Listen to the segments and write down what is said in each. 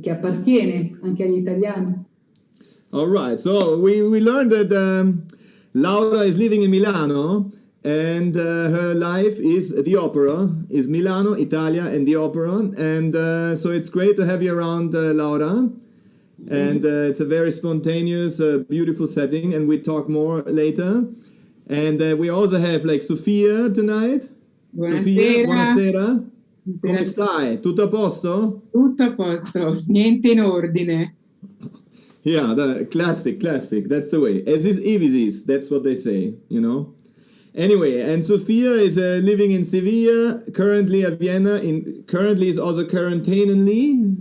che appartiene anche agli italiani. All right, so we learned that Laura is living in Milano, and her life is the opera, is Milano, Italia, and the opera. And so it's great to have you around, Laura. And it's a very spontaneous, beautiful setting, and we talk more later. And we also have like Sofia tonight. Buonasera. Sofia, buonasera. Come stai? Tutto a posto? Tutto a posto, niente in ordine. Yeah, the classic. That's the way. As is Ivisis, that's what they say, you know. Anyway, and Sofia is living in Sevilla, currently at Vienna. Currently is also quarantinely.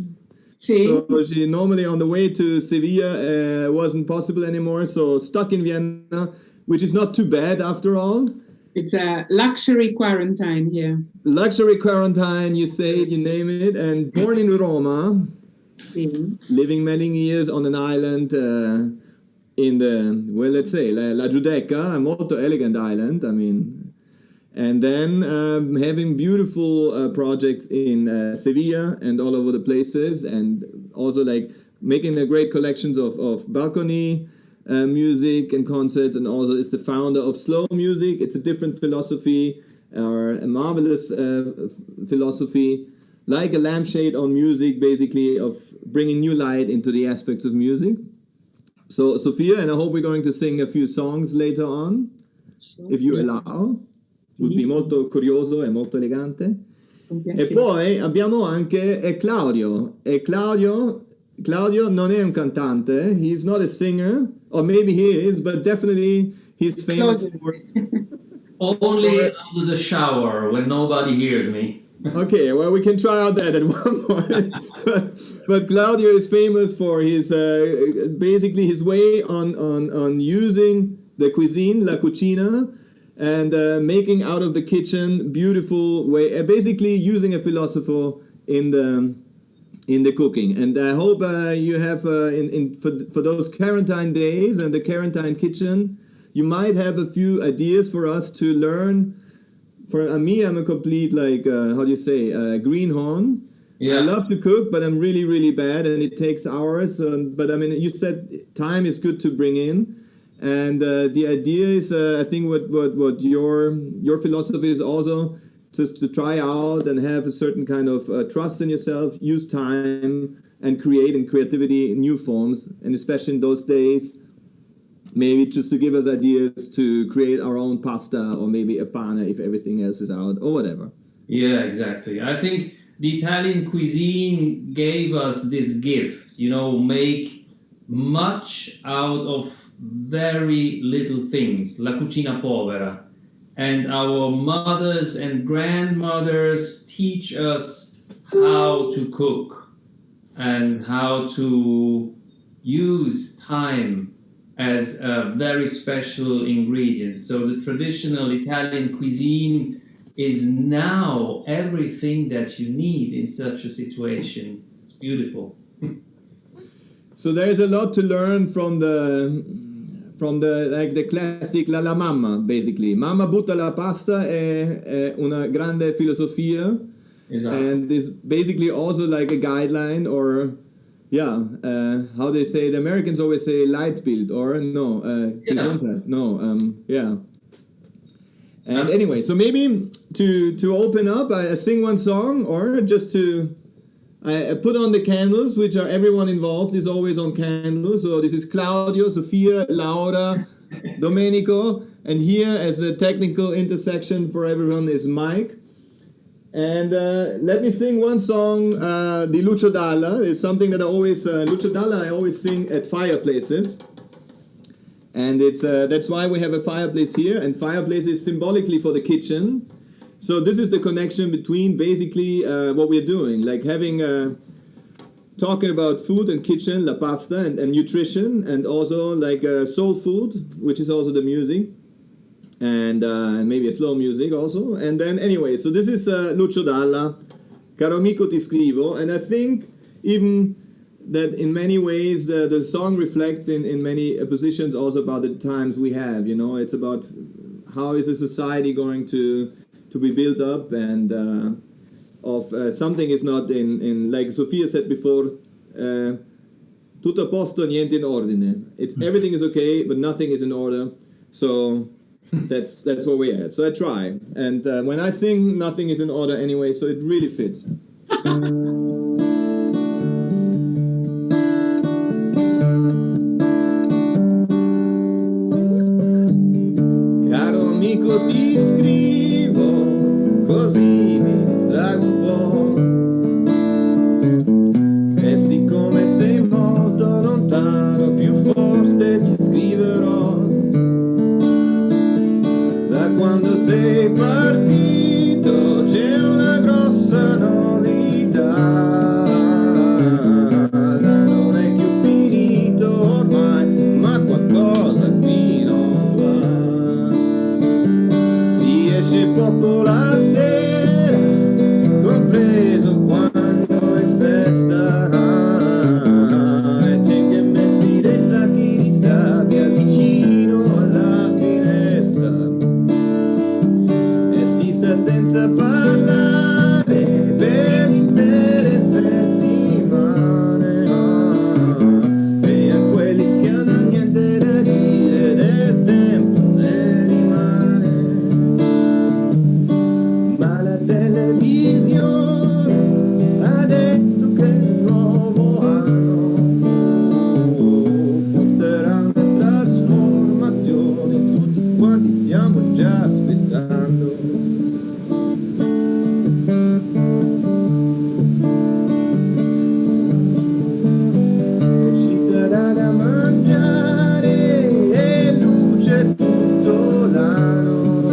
Sì. So she normally on the way to Sevilla wasn't possible anymore. So stuck in Vienna, which is not too bad after all. It's a luxury quarantine here. Luxury quarantine, you say it, you name it. And born in Roma. Sì. Living many years on an island in the, well, let's say, La Giudecca, a molto elegant island, I mean. And then having beautiful projects in Sevilla and all over the places, and also like making a great collections of balcony music and concerts, and also is the founder of slow music. It's a different philosophy, or a marvelous philosophy, like a lampshade on music, basically, of bringing new light into the aspects of music. So, Sofia, and I hope we're going to sing a few songs later on, if you allow. Would be molto curioso e molto elegante. E poi abbiamo anche Claudio. E Claudio non è un cantante. He's not a singer, or maybe he is, but definitely he's famous for... Only under the shower when nobody hears me. Okay, well, we can try out that at one point. but Claudio is famous for his basically his way on using the cuisine, la cucina, and making out of the kitchen beautiful way, basically using a philosopher in the cooking. And I hope you have for those quarantine days and the quarantine kitchen, you might have a few ideas for us to learn. For me, I'm a complete, like, how do you say, greenhorn. Yeah. I love to cook, but I'm really, really bad, and it takes hours. But I mean, you said time is good to bring in. And the idea is, I think what your philosophy is also just to try out and have a certain kind of trust in yourself, use time, and create in creativity new forms. And especially in those days, maybe just to give us ideas to create our own pasta, or maybe a pane if everything else is out, or whatever. Yeah, exactly. I think the Italian cuisine gave us this gift, you know, make much out of very little things, la cucina povera. And our mothers and grandmothers teach us how to cook and how to use time as a very special ingredient. So the traditional Italian cuisine is now everything that you need in such a situation. It's beautiful. So there is a lot to learn from the like the classic la mamma, basically. Mamma butta la pasta è una grande filosofia. Exactly. And is basically also like a guideline, or yeah, how they say, the Americans always say Leitbild, or no, Gesundheit. No, yeah. And anyway, so maybe to open up, I sing one song, or just to I put on the candles, which are everyone involved is always on candles. So this is Claudio, Sofia, Laura, Domenico, and here as a technical intersection for everyone is Mike. And let me sing one song, di Lucio Dalla. It's something that I always, Lucio Dalla I always sing at fireplaces. And it's that's why we have a fireplace here, and fireplace is symbolically for the kitchen. So this is the connection between basically what we're doing, like having, talking about food and kitchen, la pasta, and nutrition, and also like soul food, which is also the music. And maybe a slow music also. And then anyway, so this is Lucio Dalla, Caro amico ti scrivo, and I think even that in many ways the song reflects in many positions also about the times we have, you know, it's about how is a society going to be built up, and of something is not in like Sofia said before, tutto a posto, niente in ordine. Everything is okay, but nothing is in order. So that's where we're at. So I try, and when I sing, nothing is in order anyway. So it really fits. Caro amico, ti scrivo così mi distrago un po'. E siccome sei molto lontano, più forte ti scriverò. Da quando sei partito c'è una grossa novità. Non è più finito ormai, ma qualcosa qui non va. Si esce poco la sera, compreso quando è festa. E c'è che messi dei sacchi di sabbia vicino alla finestra. E si sta senza parlare per intere settimane. E a quelli che hanno niente da dire del tempo ne rimane. Ma la televisione ha detto che il nuovo anno porterà una trasformazione. Tutti quanti stiamo già aspettando. E ci sarà da mangiare e luce tutto l'anno.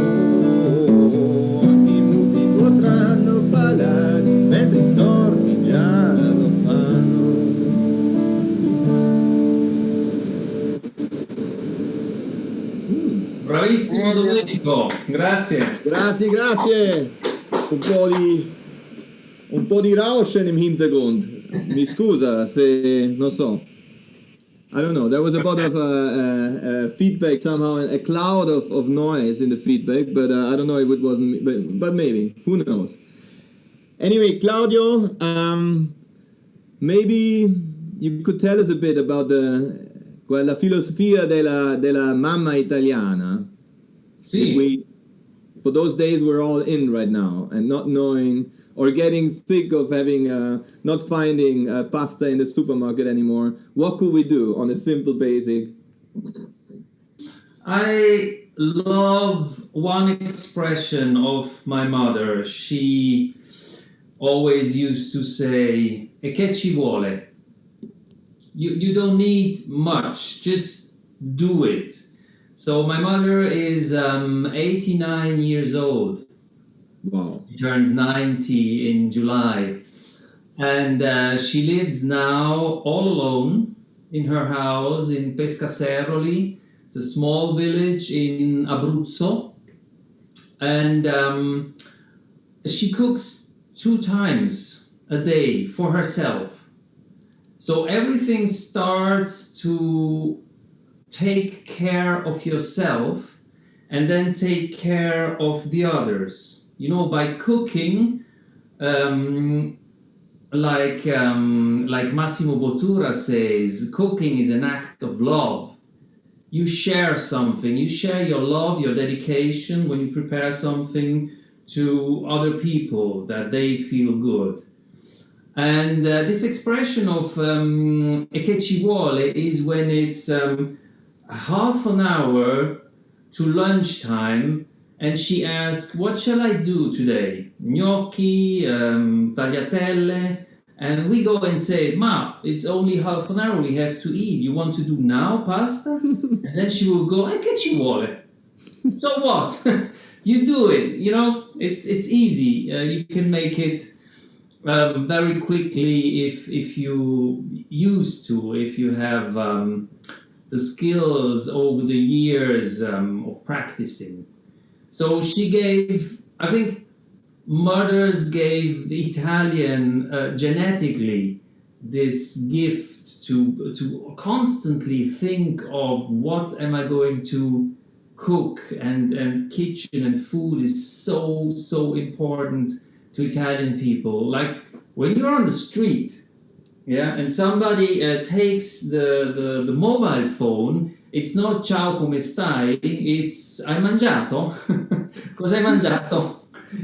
Anche i muti potranno parlare mentre i sordi già lo fanno. Bravissimo Domenico, grazie. Grazie, grazie. Un po' di Rauschen im Hintergrund. Mi scusa se non so. I don't know. There was a bit of feedback somehow, a cloud of noise in the feedback, but I don't know if it wasn't, but maybe. Who knows? Anyway, Claudio, maybe you could tell us a bit about la filosofia della mamma italiana. Sì. For those days we're all in right now and not knowing or getting sick of having not finding pasta in the supermarket anymore. What could we do on a simple basic? I love one expression of my mother. She always used to say, "E che ci vuole?" You don't need much, just do it. So my mother is 89 years old. Wow. She turns 90 in July. And she lives now all alone in her house in Pescaseroli. It's a small village in Abruzzo. And she cooks 2 times a day for herself. So everything starts to take care of yourself and then take care of the others. You know, by cooking, like Massimo Bottura says, cooking is an act of love. You share something, you share your love, your dedication when you prepare something to other people that they feel good. And this expression of e che ci vuole is when it's half an hour to lunchtime and she asks, what shall I do today? Gnocchi, tagliatelle, and we go and say, Ma, it's only half an hour, we have to eat. You want to do now pasta? And then she will go, e che ci vuole? So what? You do it, you know, it's easy. You can make it very quickly if you used to, if you have the skills over the years of practicing. So she gave, I think mothers gave the Italian genetically this gift to constantly think of what am I going to cook, and kitchen and food is so important to Italian people. Like when you're on the street yeah, and somebody takes the mobile phone, it's not ciao come stai, it's hai mangiato? Cosa hai mangiato?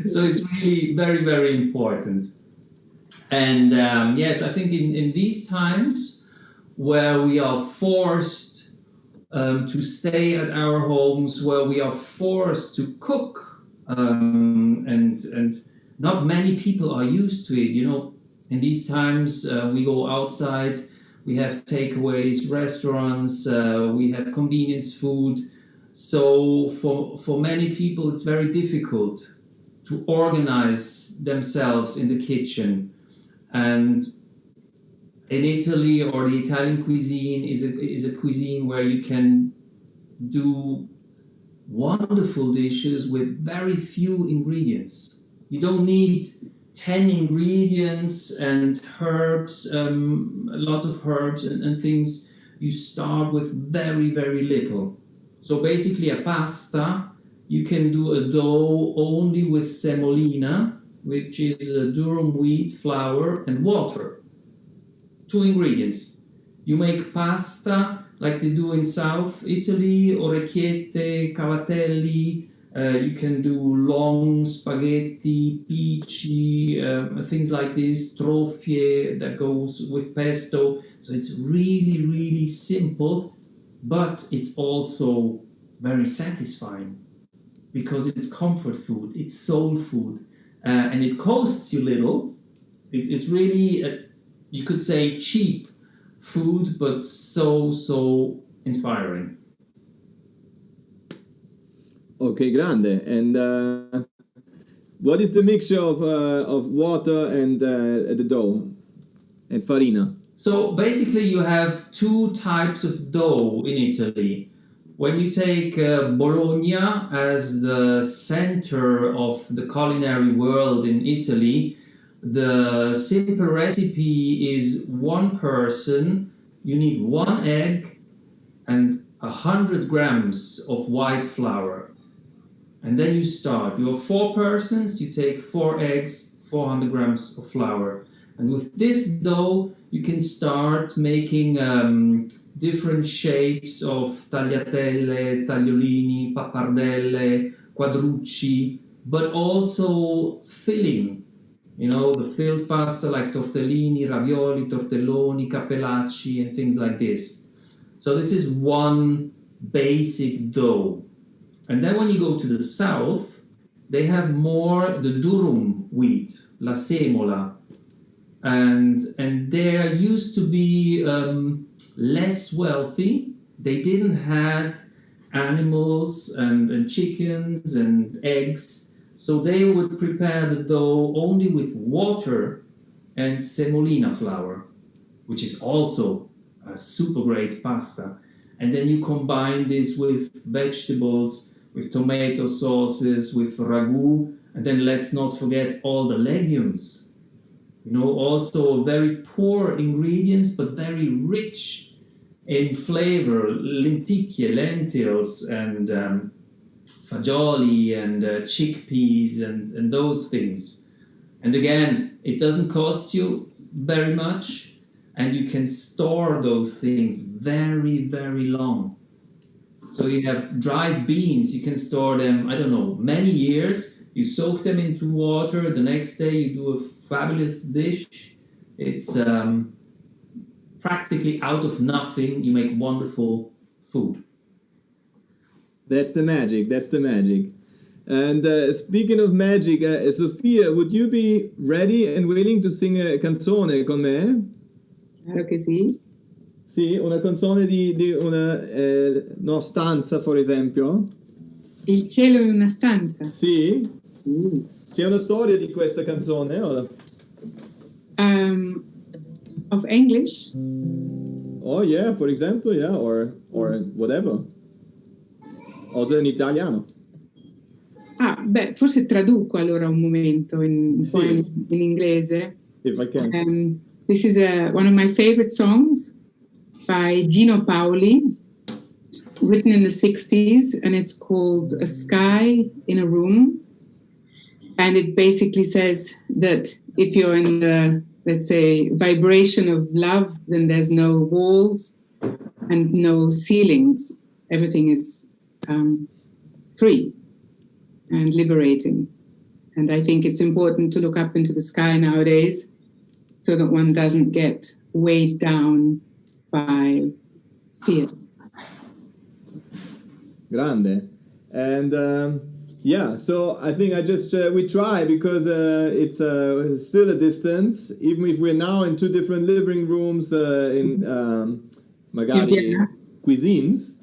So it's really very, very important. And yes, I think in these times where we are forced to stay at our homes, where we are forced to cook, and not many people are used to it, you know. In these times, we go outside, we have takeaways, restaurants, we have convenience food. So for many people, it's very difficult to organize themselves in the kitchen. And in Italy, or the Italian cuisine is a cuisine where you can do wonderful dishes with very few ingredients. You don't need 10 ingredients and herbs, lots of herbs and things. You start with very, very little. So basically a pasta, you can do a dough only with semolina, which is durum wheat flour and water. 2 ingredients. You make pasta like they do in South Italy, orecchiette, cavatelli. You can do long spaghetti, pici, things like this, trofie that goes with pesto. So it's really, really simple, but it's also very satisfying because it's comfort food, it's soul food, and it costs you little. It's really, you could say, cheap food, but so inspiring. Okay, grande. And what is the mixture of water and the dough and farina? So basically you have 2 types of dough in Italy. When you take Bologna as the center of the culinary world in Italy, the simple recipe is 1 person, you need 1 egg and 100 grams of white flour. And then you start. You have 4 persons, you take 4 eggs, 400 grams of flour. And with this dough, you can start making different shapes of tagliatelle, tagliolini, pappardelle, quadrucci, but also filling. You know, the filled pasta like tortellini, ravioli, tortelloni, cappellacci, and things like this. So this is 1 basic dough. And then when you go to the south, they have more the durum wheat, la semola. And they used to be less wealthy. They didn't have animals and chickens and eggs. So they would prepare the dough only with water and semolina flour, which is also a super great pasta. And then you combine this with vegetables, with tomato sauces, with ragu, and then let's not forget all the legumes. You know, also very poor ingredients, but very rich in flavor. Lenticchie, lentils, and fagioli, and chickpeas, and those things. And again, it doesn't cost you very much, and you can store those things very, very long. So you have dried beans, you can store them, I don't know, many years. You soak them into water, the next day you do a fabulous dish. It's practically out of nothing, you make wonderful food. That's the magic, that's the magic. And speaking of magic, Sofia, would you be ready and willing to sing a canzone con me? Claro che sì. Sì, una canzone di una stanza, per esempio. Il cielo in una stanza. Sì? C'è una storia di questa canzone? Of English? Oh yeah, for example, yeah, or whatever. Also in italiano. Beh, forse traduco allora un momento in inglese. If I can. This is one of my favorite songs by Gino Paoli, written in the 60s, and it's called A Sky in a Room. And it basically says that if you're in the let's say, vibration of love, then there's no walls and no ceilings. Everything is free and liberating. And I think it's important to look up into the sky nowadays so that one doesn't get weighed down by fear. Grande. And yeah, so I think we try because it's still a distance, even if we're now in 2 different living rooms in magari cuisines,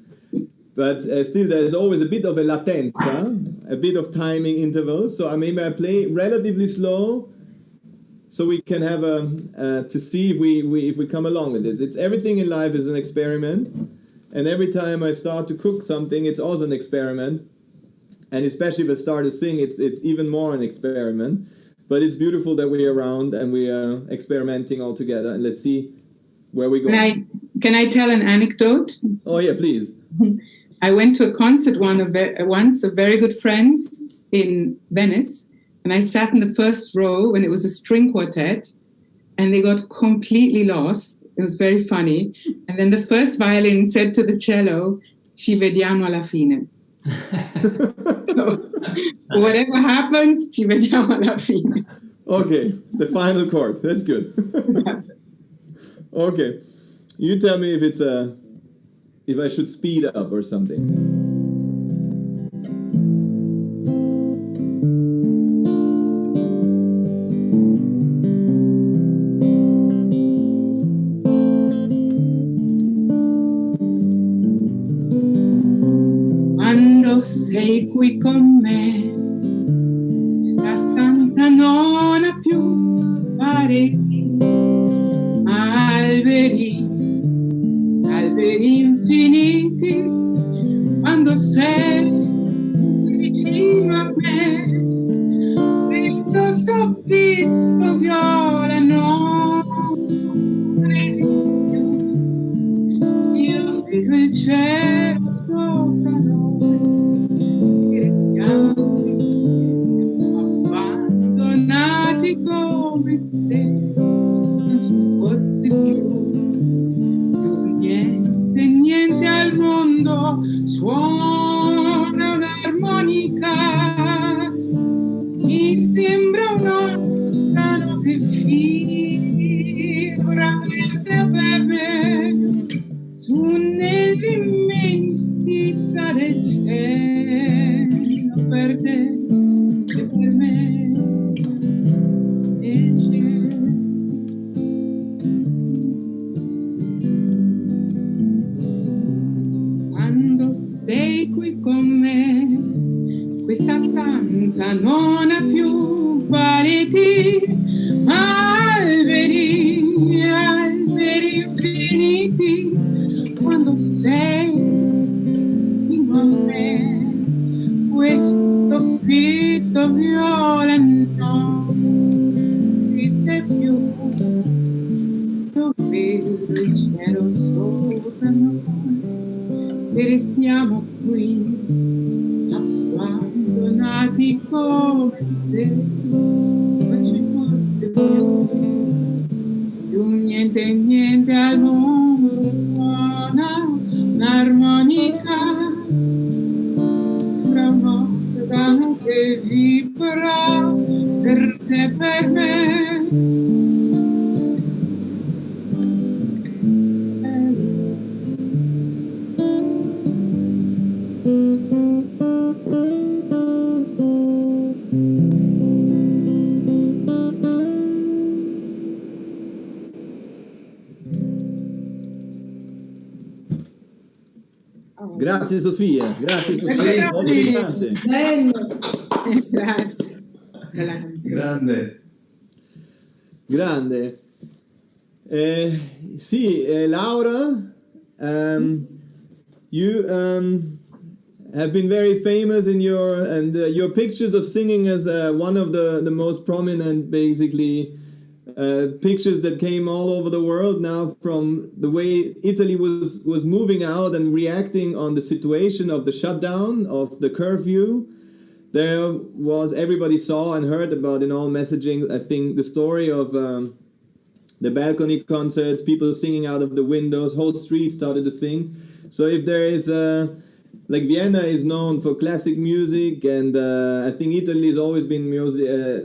but still there's always a bit of a latenza, a bit of timing intervals. So maybe I play relatively slow, so we can have to see if we come along with this. It's everything in life is an experiment, and every time I start to cook something, it's also an experiment. And especially if I start to sing, it's even more an experiment. But it's beautiful that we're around and we are experimenting all together. And let's see where we go. Can I tell an anecdote? Oh yeah, please. I went to a concert once of very good friends in Venice, and I sat in the first row when it was a string quartet, and they got completely lost. It was very funny. And then the first violin said to the cello, "Ci vediamo alla fine." So, whatever happens, ci vediamo alla fine. Okay, the final chord. That's good. Okay, you tell me if I should speed up or something. Sei qui con me, questa stanza non ha più pareti, ma alberi infiniti. Quando sei vicino a me, questo soffitto viola non esiste più. Io vedo il cielo sopra noi. Abbandonati come se non ci fosse più niente al mondo. Suona un'armonica, mi sembra un organo che figura per me su nell'immensità del cielo, per te e per me il cielo. Quando sei qui con me, questa stanza non ha più pareti, ma alberi infiniti. Quando sei fino a me, questo fitto viola non esiste più. Io vedo il cielo sopra noi e restiamo qui, abbandonati come se non ci fosse più niente al mondo. Suona un'armonica, tra un organo che vibra per te e per me. Grazie Sofia, molto brillante. Bello. Grazie. Grande. Sì, Laura, you have been very famous in your pictures of singing as one of the most prominent, basically, pictures that came all over the world now from the way Italy was moving out and reacting on the situation of the shutdown, of the curfew. There was, everybody saw and heard about in all messaging, I think, the story of the balcony concerts, people singing out of the windows, whole streets started to sing. So if there is like Vienna is known for classic music, and I think Italy has always been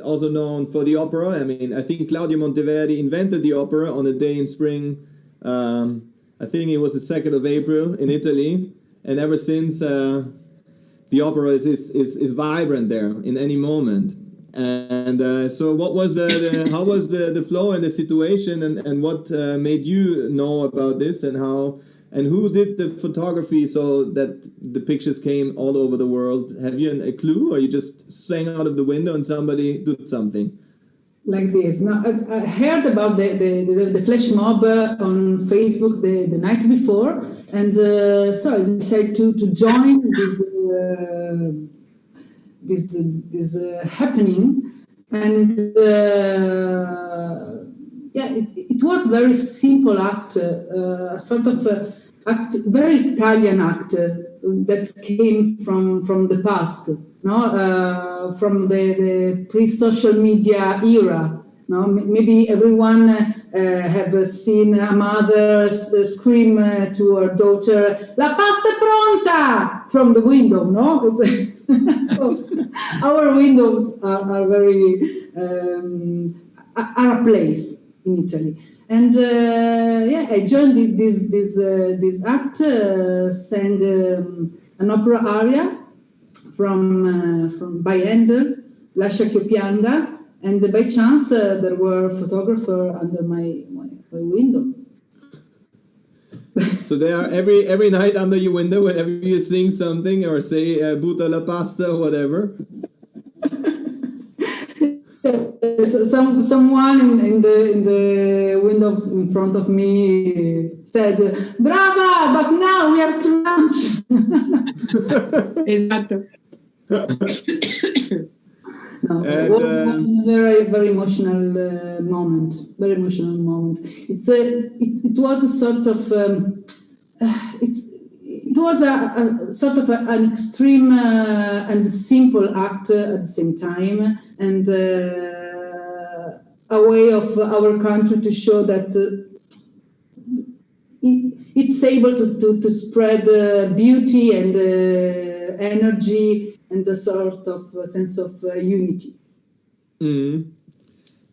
also known for the opera. I mean, I think Claudio Monteverdi invented the opera on a day in spring. I think it was the 2nd of April in Italy, and ever since the opera is vibrant there in any moment. And so what was how was the flow and the situation, and what made you know about this, and how, and who did the photography so that the pictures came all over the world? Have you a clue, or you just sang out of the window and somebody did something? Like this. Now, I heard about the flash mob on Facebook the night before, and so I decided to join this happening, and it was very simple act, sort of act, very Italian act that came from the past, no, from the pre-social media era. No, maybe everyone have seen a mother scream to her daughter, "La pasta è pronta!" from the window, no? So our windows are very are a place in Italy, and I joined this act, sang an opera aria from by Handel, Lascia che pianga, and by chance there were photographers under my window. So they are every night under your window whenever you sing something or say "butta la pasta" or whatever. Someone in the window in front of me said, "Brava, but now we have to lunch." Esatto. No, it was a very, very emotional moment. Very emotional moment. It was a sort of it was a sort of an extreme and simple act at the same time, and a way of our country to show that it's able to spread beauty and energy and a sort of sense of unity. Mm-hmm.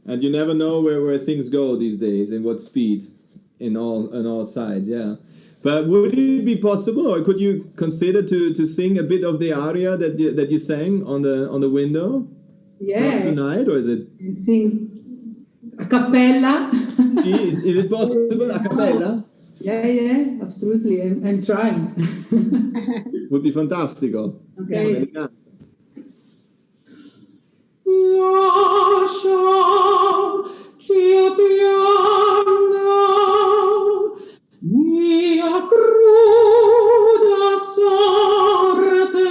And you never know where things go these days, and what speed in all sides. Yeah. But would it be possible, or could you consider to sing a bit of the aria that you sang on the window? Yeah. Tonight, or is it? And sing a cappella. Is it possible a cappella? Yeah, absolutely. I'm trying. Would be fantastico. Okay. Lascia che pianga mia cruda sorte,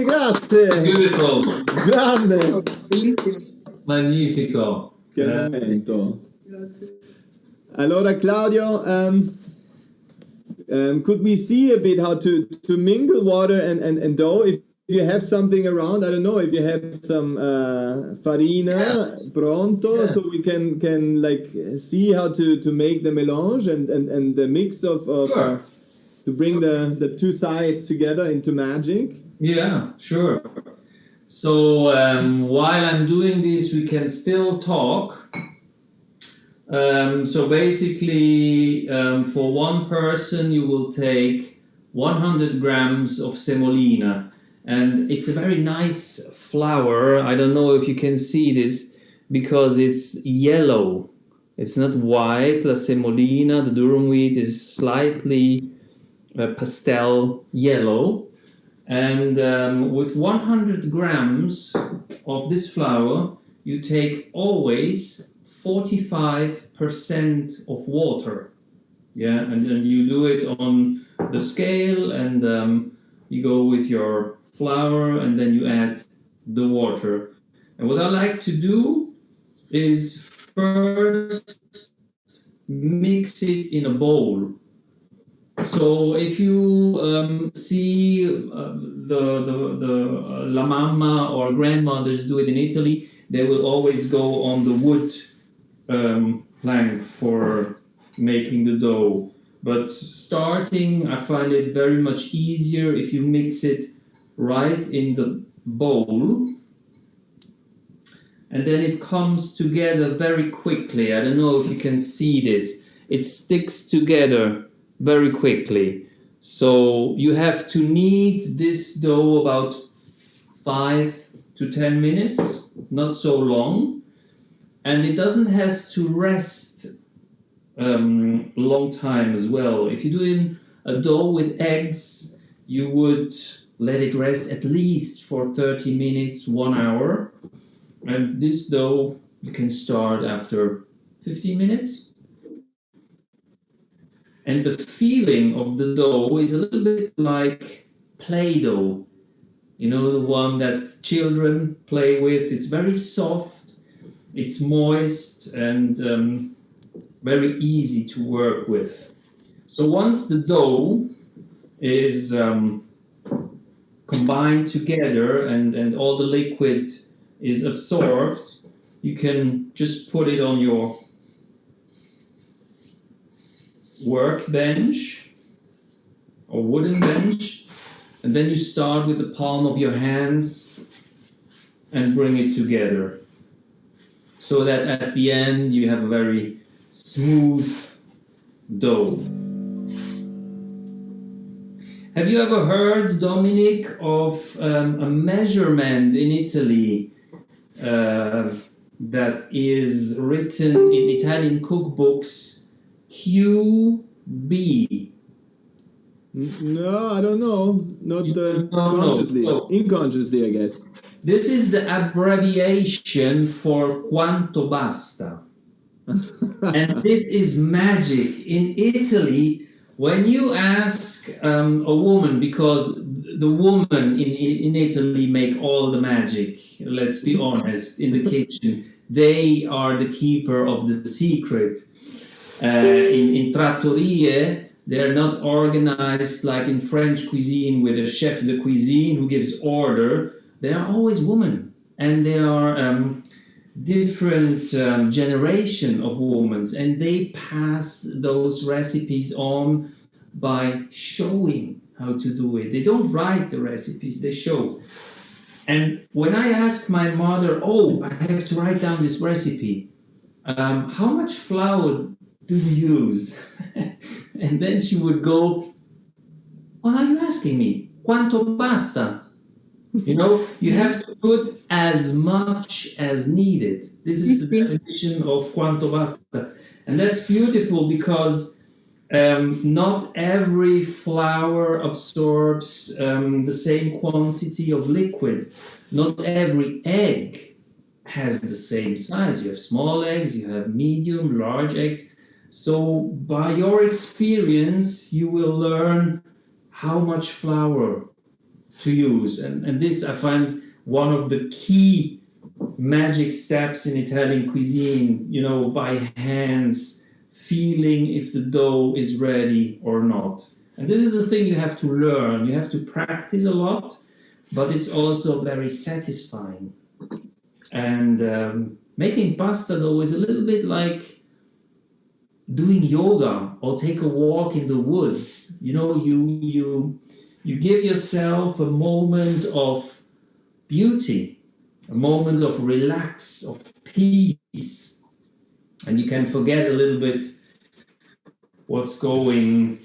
Grazie. Beautiful. Grande. Bellissimo. Magnifico. Che momento. Allora, Claudio, could we see a bit how to mingle water and dough? If you have something around, I don't know, if you have some farina pronto, so we can like see how to make the melange and the mix of Sure. To bring the two sides together into magic. Yeah, sure. So while I'm doing this, we can still talk. So basically, for one person, you will take 100 grams of semolina. And it's a very nice flour. I don't know if you can see this because it's yellow. It's not white. La semolina, the durum wheat, is slightly pastel yellow. And with 100 grams of this flour, you take always 45% of water. Yeah, and then you do it on the scale, and you go with your flour, and then you add the water. And what I like to do is first mix it in a bowl. So if you see the la mamma or grandmothers do it in Italy, they will always go on the wood plank for making the dough. But starting, I find it very much easier if you mix it right in the bowl, and then it comes together very quickly. I don't know if you can see this. It sticks together very quickly. So you have to knead this dough about 5 to 10 minutes, not so long, and it doesn't have to rest long time as well. If you're doing a dough with eggs, you would let it rest at least for 30 minutes, 1 hour. And this dough you can start after 15 minutes. And the feeling of the dough is a little bit like Play-Doh. You know, the one that children play with. It's very soft, it's moist, and very easy to work with. So once the dough is combined together and all the liquid is absorbed, you can just put it on your workbench or wooden bench, and then you start with the palm of your hands and bring it together, so that at the end you have a very smooth dough. Have you ever heard, Dominic, of a measurement in Italy that is written in Italian cookbooks, QB? No, I don't know. Not consciously. No. Unconsciously, I guess. This is the abbreviation for quanto basta. And this is magic. In Italy, when you ask a woman, because the woman in Italy make all the magic, let's be honest, in the kitchen, they are the keeper of the secret. In trattorie, they're not organized like in French cuisine with a chef de cuisine who gives order. They are always women, and they are different generation of women, and they pass those recipes on by showing how to do it. They don't write the recipes, they show. And when I ask my mother, oh, I have to write down this recipe, how much flour do you use? And then she would go, what are you asking me? Quanto basta? You know, you have to put as much as needed. This is the definition of quanto basta. And that's beautiful because not every flour absorbs the same quantity of liquid. Not every egg has the same size. You have small eggs, you have medium, large eggs. So by your experience, you will learn how much flour to use. And this, I find, one of the key magic steps in Italian cuisine, you know, by hands, feeling if the dough is ready or not. And this is a thing you have to learn. You have to practice a lot, but it's also very satisfying. And making pasta, though, is a little bit like doing yoga or take a walk in the woods. You know, you give yourself a moment of beauty, a moment of relax, of peace. And you can forget a little bit what's going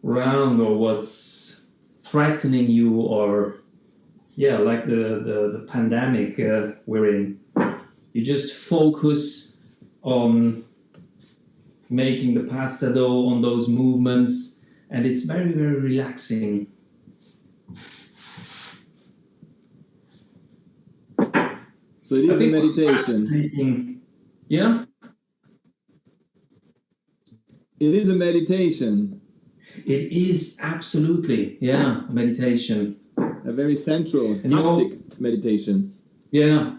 around or what's threatening you, or like the pandemic we're in. You just focus on making the pasta dough, on those movements, and it's very, very relaxing. So it is a meditation. Yeah? It is a meditation. It is absolutely, meditation. A very central, haptic meditation. Yeah.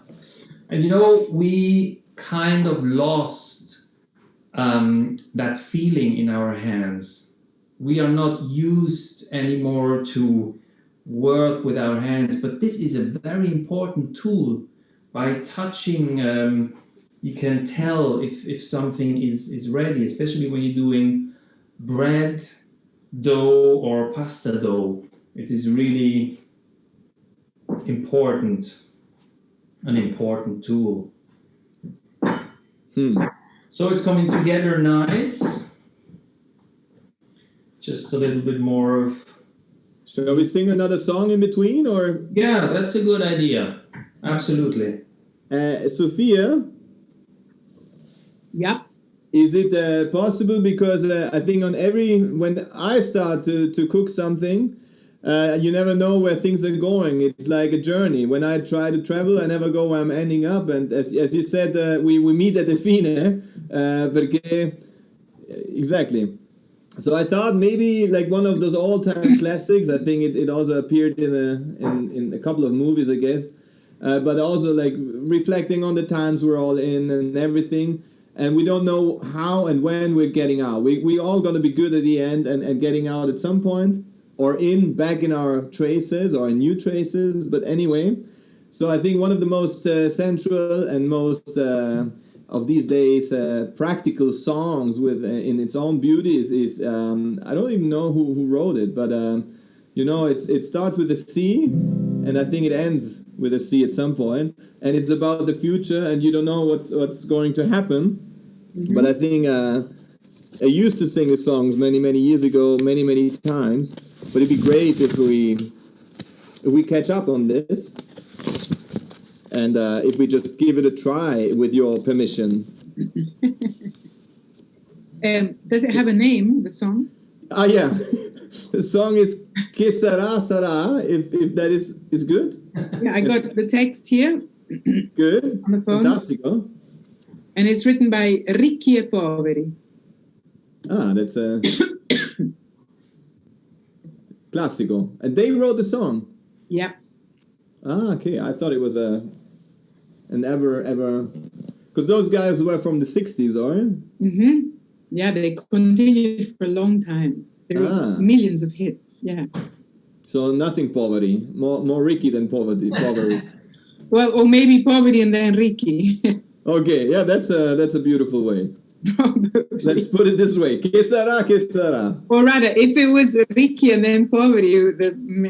And we kind of lost that feeling in our hands. We are not used anymore to work with our hands, but this is a very important tool. By touching, you can tell if something is ready, especially when you're doing bread, dough, or pasta dough. It is really important, an important tool. So it's coming together nice. Just a little bit more of... Shall we sing another song in between, or? Yeah, that's a good idea. Absolutely. Sofia? Yeah. Is it possible, because I think when I start to cook something, you never know where things are going. It's like a journey. When I try to travel, I never go where I'm ending up. And as you said, we meet at the fine, perché exactly. So I thought maybe like one of those all-time classics. I think it also appeared in a couple of movies, I guess. But also like reflecting on the times we're all in and everything. And we don't know how and when we're getting out. We all going to be good at the end and getting out at some point, or back in our traces or in new traces. But anyway, so I think one of the most central and most of these days practical songs with in its own beauty is I don't even know who wrote it, but it starts with a C, and I think it ends with a C at some point, and it's about the future, and you don't know what's going to happen. Mm-hmm. But I think I used to sing the songs many years ago, many times. But it'd be great if we catch up on this, and if we just give it a try with your permission. Does it have a name, the song? Yeah. The song is Che sarà sarà, if that is good. Yeah, I got the text here. Good. On the phone. Fantastico. And it's written by Ricchi e Poveri. Ah, that's a classico. And they wrote the song? Yeah. Ah, okay. I thought it was an ever... Because those guys were from the 60s, right? Mm-hmm. Yeah, they continued for a long time. There were millions of hits, yeah. So nothing poverty. More Ricky than poverty. Well, or maybe poverty and then Ricky. Okay, yeah, that's a beautiful way. Probably. Let's put it this way. Che sarà, che sarà. Or rather, if it was Ricky and then poverty,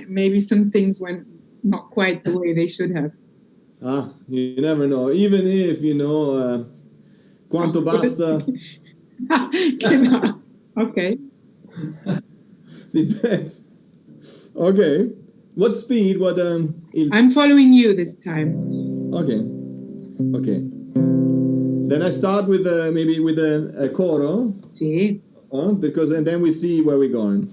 maybe some things went not quite the way they should have. Ah, you never know. Even if, quanto basta. Okay. Depends. Okay. What speed? I'm following you this time. Okay. Then I start with maybe with a coro. Sí. And then we see where we're going.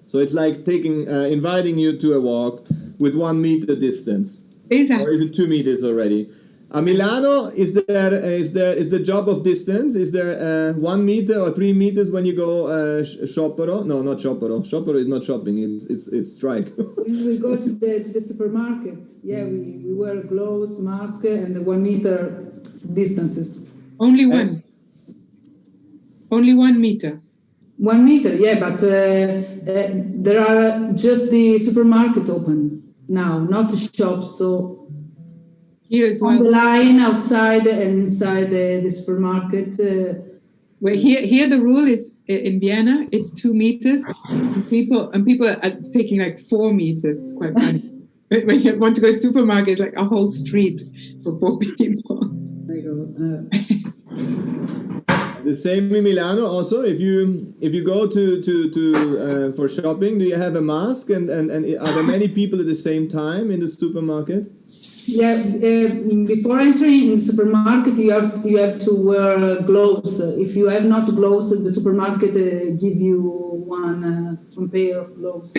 So it's like inviting you to a walk with 1 meter distance. Exactly. Or is it 2 meters already? A Milano, is the job of distance? Is there 1 meter or 3 meters when you go sciopero? No, not sciopero. Sciopero is not shopping. It's strike. We go to the supermarket. Yeah, we wear gloves, mask, and the 1 meter distances. Only one. Only 1 meter. 1 meter, yeah, but there are just the supermarket open now, not the shops. So here as well. On the line outside and inside the supermarket. Well, here the rule is in Vienna it's 2 meters, and people are taking like 4 meters. It's quite funny. When you want to go to the supermarket, it's like a whole street for 4 people. There you go. The same in Milano also. If you go to for shopping, do you have a mask? And are there many people at the same time in the supermarket? Yeah, before entering in the supermarket, you have to wear gloves. If you have not gloves, the supermarket give you one pair of gloves.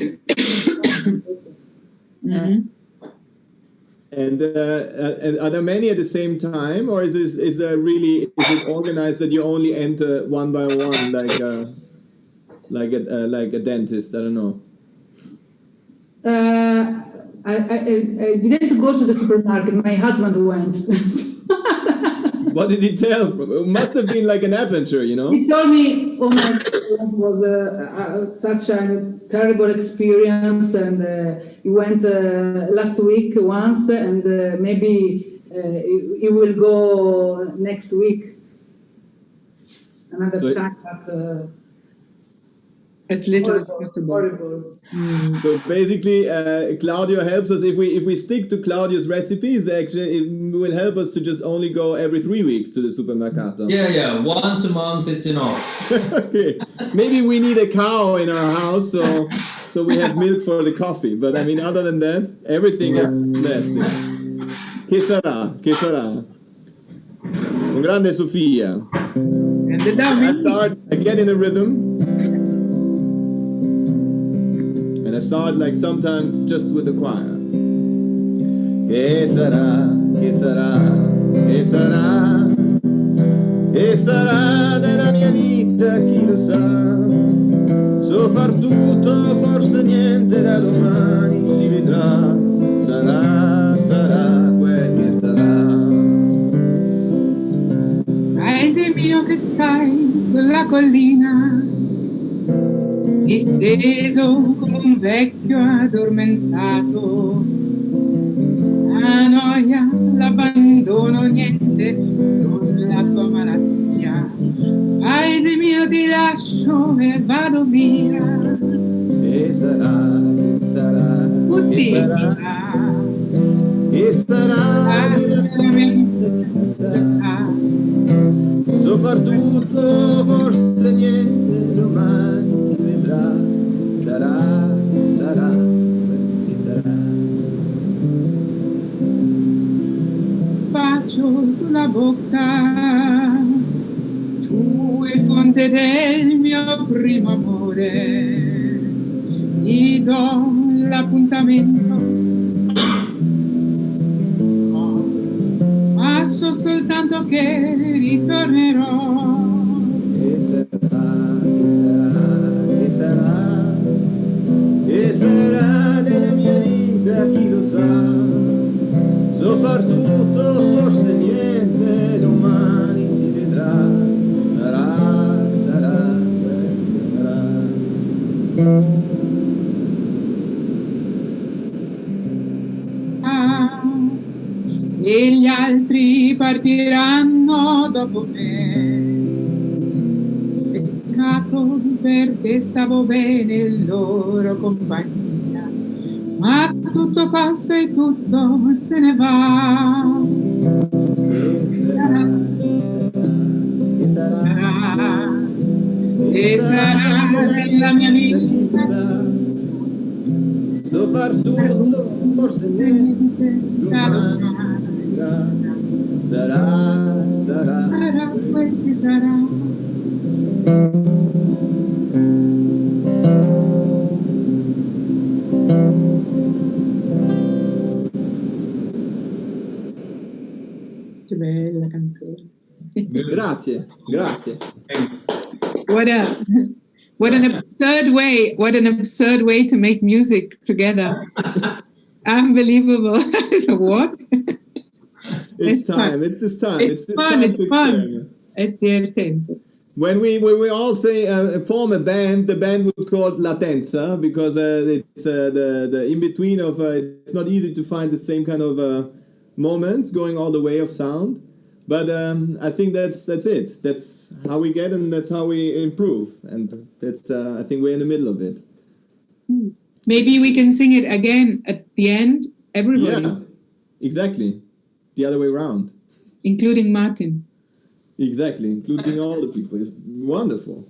Mm-hmm. And are there many at the same time, or is it organized that you only enter one by one, like a dentist? I don't know. I didn't go to the supermarket. My husband went. What did he tell? It must have been like an adventure, you know? He told me, oh my God, it was such a terrible experience, and he went last week once, and maybe he will go next week another time. But, as little as possible. Horrible. So basically, Claudio helps us. If we stick to Claudio's recipes, actually, it will help us to just only go every 3 weeks to the supermercato. Yeah. Once a month, it's enough. Okay. Maybe we need a cow in our house, so we have milk for the coffee. But I mein, other than that, everything is best. Che sarà? Che sarà? Un grande Sofia. I get in a rhythm. And I start like sometimes just with the choir. Che sarà, che sarà, che sarà, che sarà della mia vita, chi lo sa. So far tutto, forse niente, da domani si vedrà. Sarà quel che sarà. Paese mio che stai sulla collina, disteso come un vecchio addormentato, la noia, l'abbandono, niente sulla tua malattia. Paese mio ti lascio e vado via. Che sarà, che sarà, Tutti che sarà, che sarà della mia vita. So far tutto, forse niente, domani si vedrà. Sarà, che sarà. Bacio sulla bocca, tu e fonte del mio primo amore, ti do l'appuntamento, ma so soltanto che ritornerò. Che sarà, che sarà, che sarà, che sarà della mia vita, chi lo sa. So far tutto, forse niente, domani si vedrà. Sarà, quel che sarà. E gli altri partiranno dopo me. Peccato, perché stavo bene in loro compagnia, ma tutto passa e tutto se ne va. Che sarà, che sarà, che sarà della mia vita. So far tutto, forse niente, domani sarà quel che sarà. Che bella canzone. Grazie. Thanks. What an absurd way to make music together. Unbelievable. What? It's time. It's this time. It's fun. It's fun. It's divertente. When we all form a band, the band would call it LADENTV because it's the in between of it's not easy to find the same kind of moments going all the way of sound. But I think that's it. That's how we get and that's how we improve. And that's I think we're in the middle of it. Maybe we can sing it again at the end Everybody, Yeah, exactly. The other way around. including Martin. Exactly, including all the people. It's wonderful.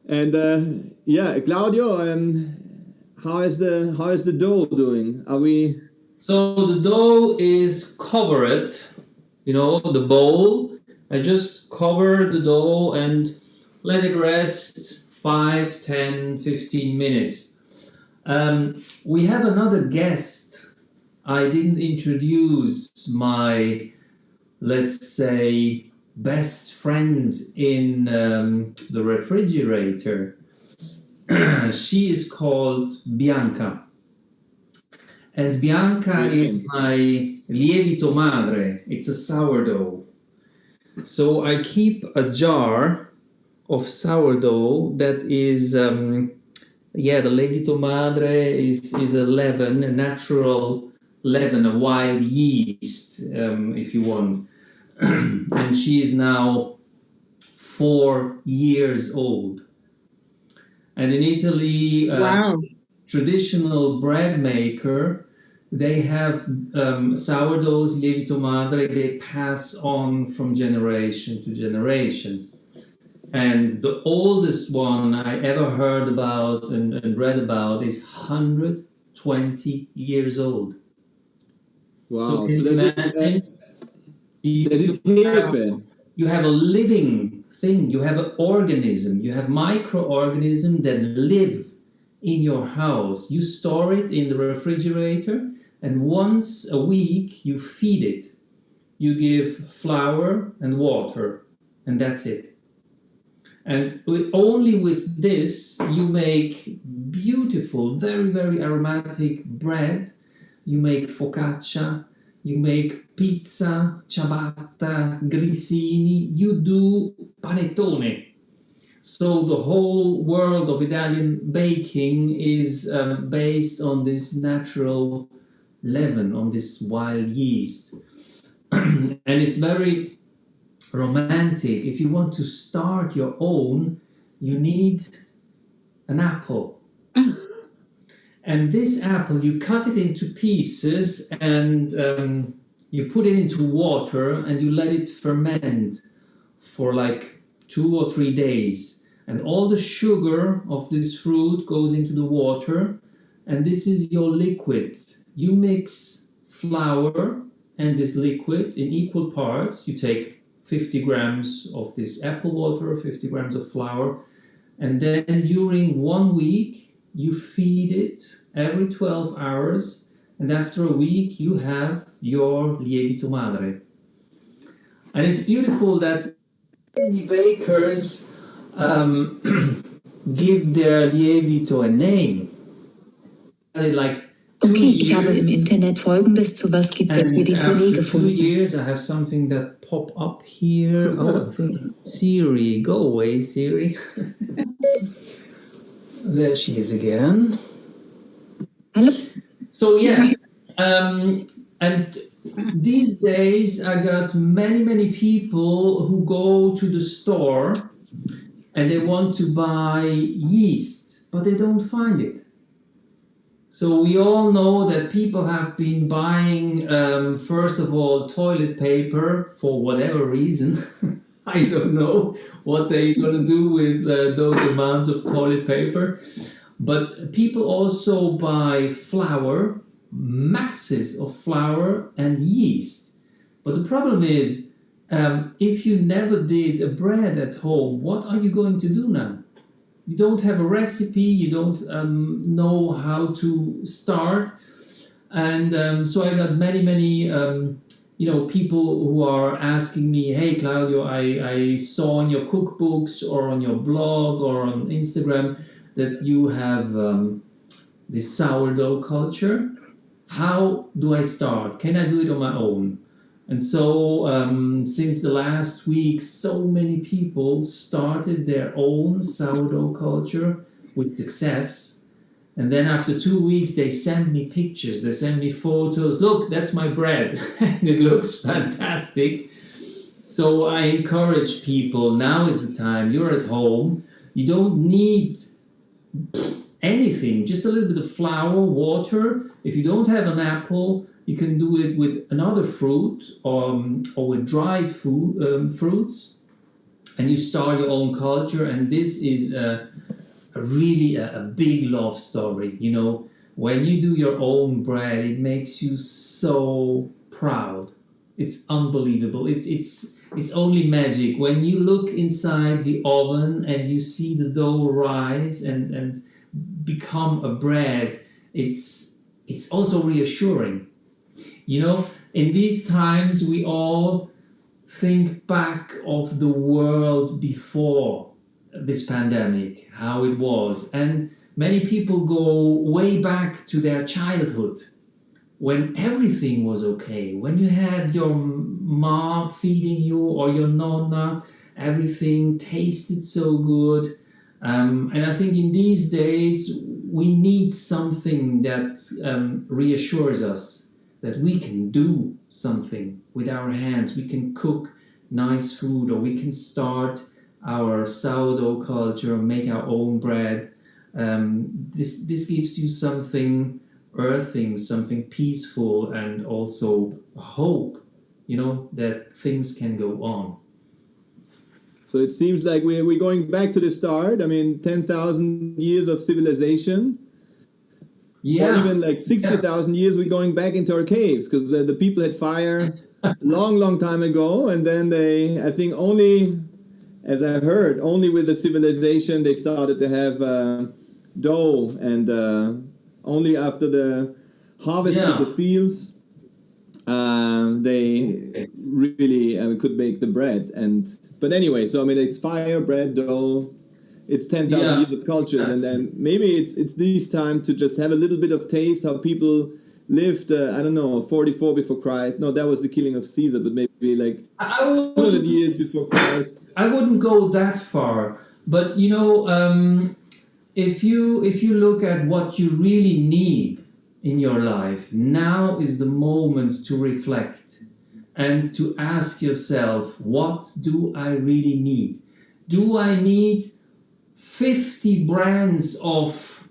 And yeah, Claudio, how is the dough doing? Are we? So the dough is covered, the bowl. I just cover the dough and let it rest 5, 10, 15 minutes. We have another guest. I didn't introduce my, let's say, best friend in the refrigerator. She is called Bianca. And Bianca is my lievito madre. It's a sourdough. So I keep a jar of sourdough that is, the lievito madre is a leaven, a natural leaven, a wild yeast, if you want. And she is now 4 years old. And in Italy, Wow. traditional bread maker, they have sourdoughs, lievito madre, they pass on from generation to generation. And the oldest one I ever heard about and read about is 120 years old. Wow. So you have a living thing, you have an organism, you have microorganisms that live in your house. You store it in the refrigerator, and once a week you feed it. You give flour and water, and that's it. And only with this you make beautiful, very, very aromatic bread. You make focaccia, you make pizza, ciabatta, grissini, you do panettone. So the whole world of Italian baking is based on this natural leaven, on this wild yeast. And it's very romantic. If you want to start your own, you need an apple. And this apple, you cut it into pieces and you put it into water and you let it ferment for like 2 or 3 days. And all the sugar of this fruit goes into the water, and this is your liquid. You mix flour and this liquid in equal parts. You take 50 grams of this apple water, 50 grams of flour, and then during 1 week, you feed it every 12 hours, and after a week you have your lievito madre. And it's beautiful that many bakers give their lievito a name. Like Okay, ich habe im Internet Folgendes zu Was gibt der Lievito gefunden. 2 years, I have something that pop up here. Oh, I think it's Siri. Go away, Siri. There she is again. Hello. So yes, and these days I got many people who go to the store and they want to buy yeast, but they don't find it. So we all know that people have been buying, first of all, toilet paper for whatever reason. I don't know what they're going to do with those amounts of toilet paper. But people also buy flour, masses of flour and yeast. But the problem is, if you never did a bread at home, what are you going to do now? You don't have a recipe, you don't know how to start. And so I got many people who are asking me, hey, Claudio, I saw in your cookbooks or on your blog or on Instagram that you have this sourdough culture. How do I start? Can I do it on my own? And so since the last week, so many people started their own sourdough culture with success. And then after 2 weeks, they send me pictures, they send me photos. Look, that's my bread. And it looks fantastic. So I encourage people, now is the time. You're at home. You don't need anything, just a little bit of flour, water. If you don't have an apple, you can do it with another fruit or with dried fruits, and you start your own culture. And this is really a big love story. You know, when you do your own bread, it makes you so proud. It's unbelievable. It's only magic when you look inside the oven and you see the dough rise and become a bread. It's also reassuring. You know, in these times we all think back of the world before this pandemic, how it was, and many people go way back to their childhood, when everything was okay, when you had your mom feeding you or your nonna, everything tasted so good. And I think in these days we need something that reassures us that we can do something with our hands. We can cook nice food, or we can start our sourdough culture, make our own bread. This gives you something earthing, something peaceful, and also hope, you know, that things can go on. So it seems like we're going back to the start. I mean, 10,000 years of civilization. Yeah. Or even like 60,000 years, we're going back into our caves, because the people had fire long time ago. And then I think only, as I heard, only with the civilization, they started to have dough, and only after the harvest of the fields, they really could bake the bread. But anyway, so I mean, it's fire, bread, dough. It's 10,000 years of cultures, and then maybe it's this time to just have a little bit of taste how people lived. I don't know, 44 before Christ. No, that was the killing of Caesar, but maybe like 200 years before Christ. I wouldn't go that far, but you know, if you look at what you really need in your life, now is the moment to reflect and to ask yourself, what do I really need? Do I need 50 brands of,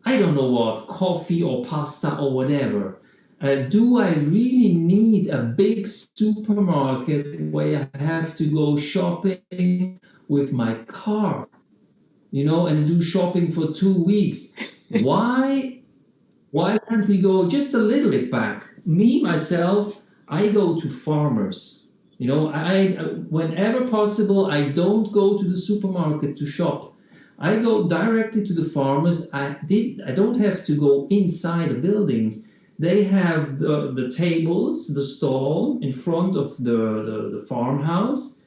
I don't know what, coffee or pasta or whatever? Do I really need a big supermarket where I have to go shopping with my car, you know, and do shopping for 2 weeks? Why can't we go just a little bit back? Me, myself, I go to farmers. You know, I whenever possible, I don't go to the supermarket to shop. I go directly to the farmers. I don't have to go inside a building. They have the tables, the stall in front of the farmhouse,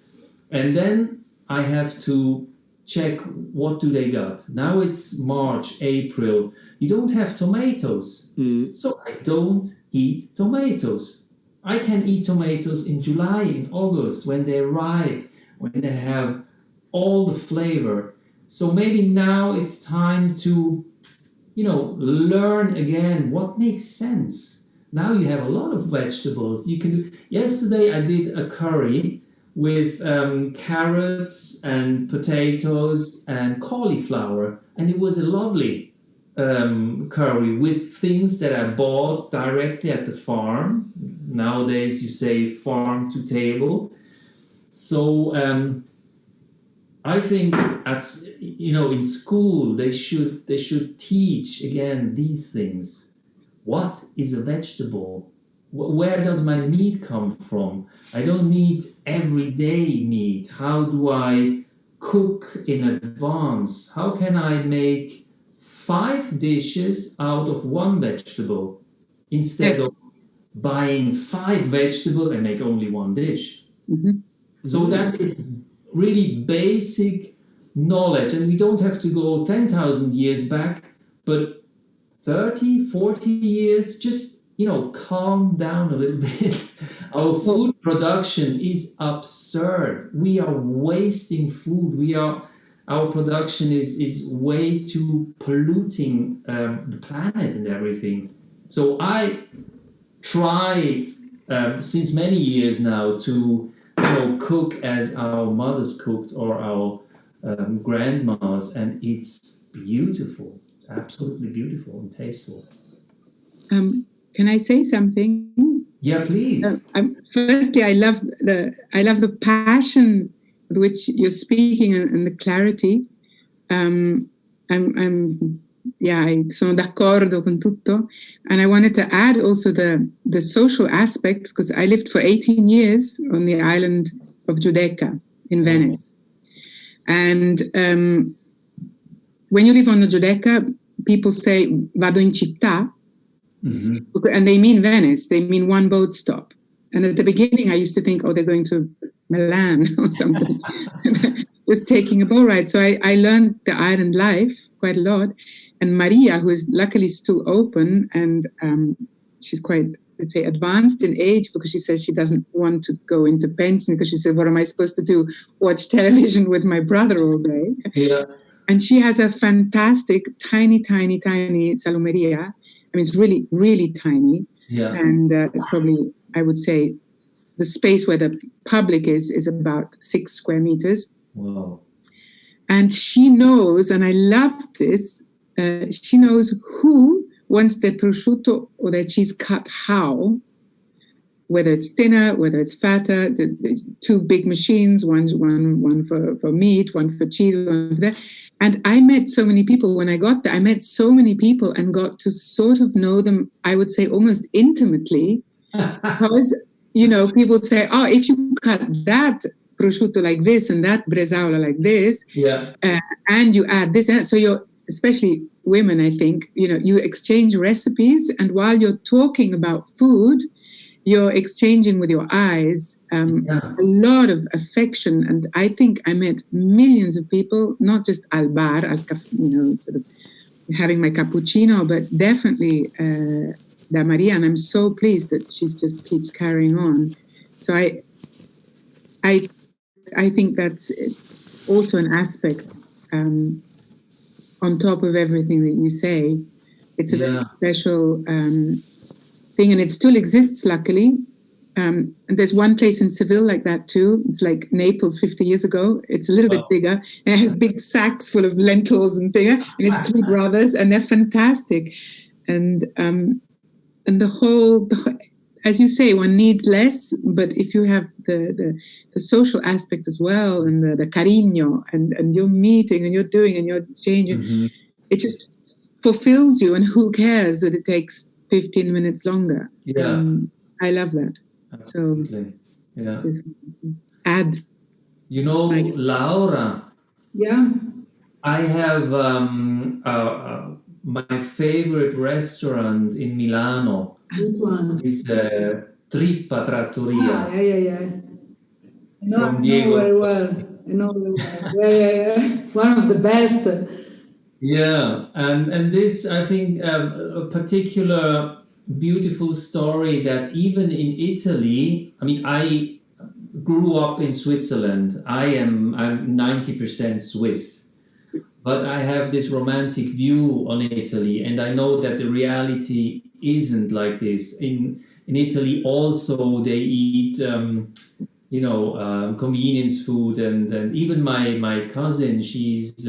and then I have to check what do they got. Now it's March, April. You don't have tomatoes, so I don't eat tomatoes. I can eat tomatoes in July, in August, when they're ripe, when they have all the flavor. So maybe now it's time to, you know, learn again what makes sense. Now you have a lot of vegetables. You can. Yesterday I did a curry with carrots and potatoes and cauliflower, and it was a lovely curry with things that I bought directly at the farm. Nowadays you say farm to table. So I think in school they should teach again these things. What is a vegetable? Where does my meat come from? I don't need everyday meat. How do I cook in advance? How can I make 5 dishes out of 1 vegetable instead of buying 5 vegetables and make only 1 dish? Mm-hmm. So that is really basic knowledge, and we don't have to go 10,000 years back, but 30, 40 years, just, calm down a little bit. Our food production is absurd. We are wasting food. Our production is way too polluting the planet and everything. So I try since many years now to cook as our mothers cooked or our grandmas, and it's beautiful. It's absolutely beautiful and tasteful. Can I say something? Yeah, please. Firstly, I love the passion with which you're speaking and the clarity. Sono d'accordo con tutto. And I wanted to add also the social aspect, because I lived for 18 years on the island of Giudecca in Venice. And when you live on the Giudecca, people say vado in città, and they mean Venice. They mean one boat stop. And at the beginning, I used to think, oh, they're going to Milan or something. Just taking a boat ride. So I learned the island life quite a lot. And Maria, who is luckily still open, and she's quite, let's say, advanced in age, because she says she doesn't want to go into pension, because she said, what am I supposed to do? Watch television with my brother all day. Yeah. And she has a fantastic, tiny, tiny, tiny salumeria. I mean, it's really, really tiny. Yeah. And it's probably, I would say, the space where the public is about 6 square meters. Wow. And she knows, and I love this, she knows who wants their prosciutto or their cheese cut how, whether it's thinner, whether it's fatter, the 2 big machines, one for meat, one for cheese, one for that. And I met so many people when I got there. I met so many people and got to sort of know them, I would say, almost intimately, because, people say, oh, if you cut that prosciutto like this and that bresaola like this, and you add this, so you're, especially women, I think, you exchange recipes, and while you're talking about food, you're exchanging with your eyes a lot of affection. And I think I met millions of people, not just al bar, sort of having my cappuccino, but definitely da Maria. And I'm so pleased that she just keeps carrying on. So I think that's also an aspect on top of everything that you say. It's a very special thing, and it still exists, luckily. And there's one place in Seville like that too. It's like Naples 50 years ago. It's a little bit bigger, and it has big sacks full of lentils and things. And it's 3 brothers, and they're fantastic. And the whole, as you say, one needs less, but if you have the social aspect as well, and the cariño, and you're meeting and you're doing and you're changing, it just fulfills you. And who cares that it takes 15 minutes longer? I love that. Absolutely. So just add. Laura. Yeah. I have my favorite restaurant in Milano. Which one? Is Trippa Trattoria. Yeah. I know very well. Yeah. One of the best. Yeah, and this, I think, a particular beautiful story that even in Italy, I mean, I grew up in Switzerland. I'm 90% Swiss, but I have this romantic view on Italy, and I know that the reality isn't like this. In Italy also they eat convenience food, and even my cousin, she's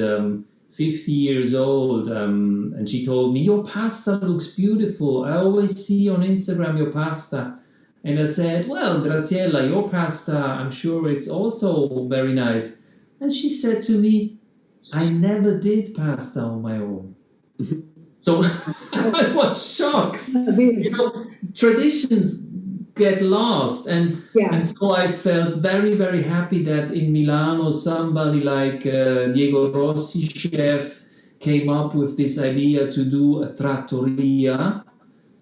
50 years old, and she told me, your pasta looks beautiful. I always see on Instagram your pasta. And I said, well, Graziella, your pasta, I'm sure it's also very nice. And she said to me, I never did pasta on my own. So I was shocked. Traditions get lost, and so I felt very, very happy that in Milano somebody like Diego Rossi, chef, came up with this idea to do a trattoria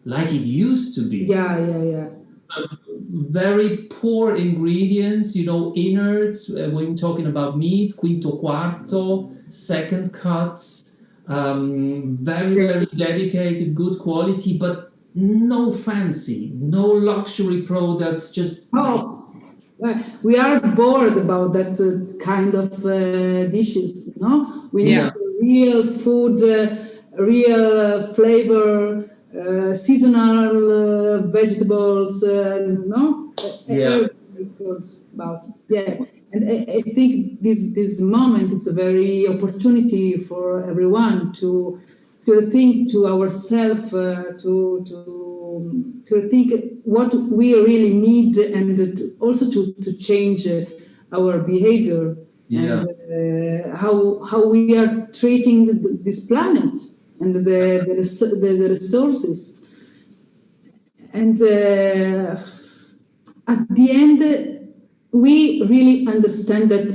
like it used to be. Yeah. Very poor ingredients, innards, when we're talking about meat, quinto quarto, second cuts, very, very dedicated, good quality, but no fancy, no luxury products, just... we are bored about that kind of dishes, no? We need real food, real flavor, seasonal vegetables, no? Yeah. About. Yeah. And I think this moment is a very opportunity for everyone to think to ourselves, to think what we really need, and also to change our behavior, and how we are treating this planet and the resources. And at the end, we really understand that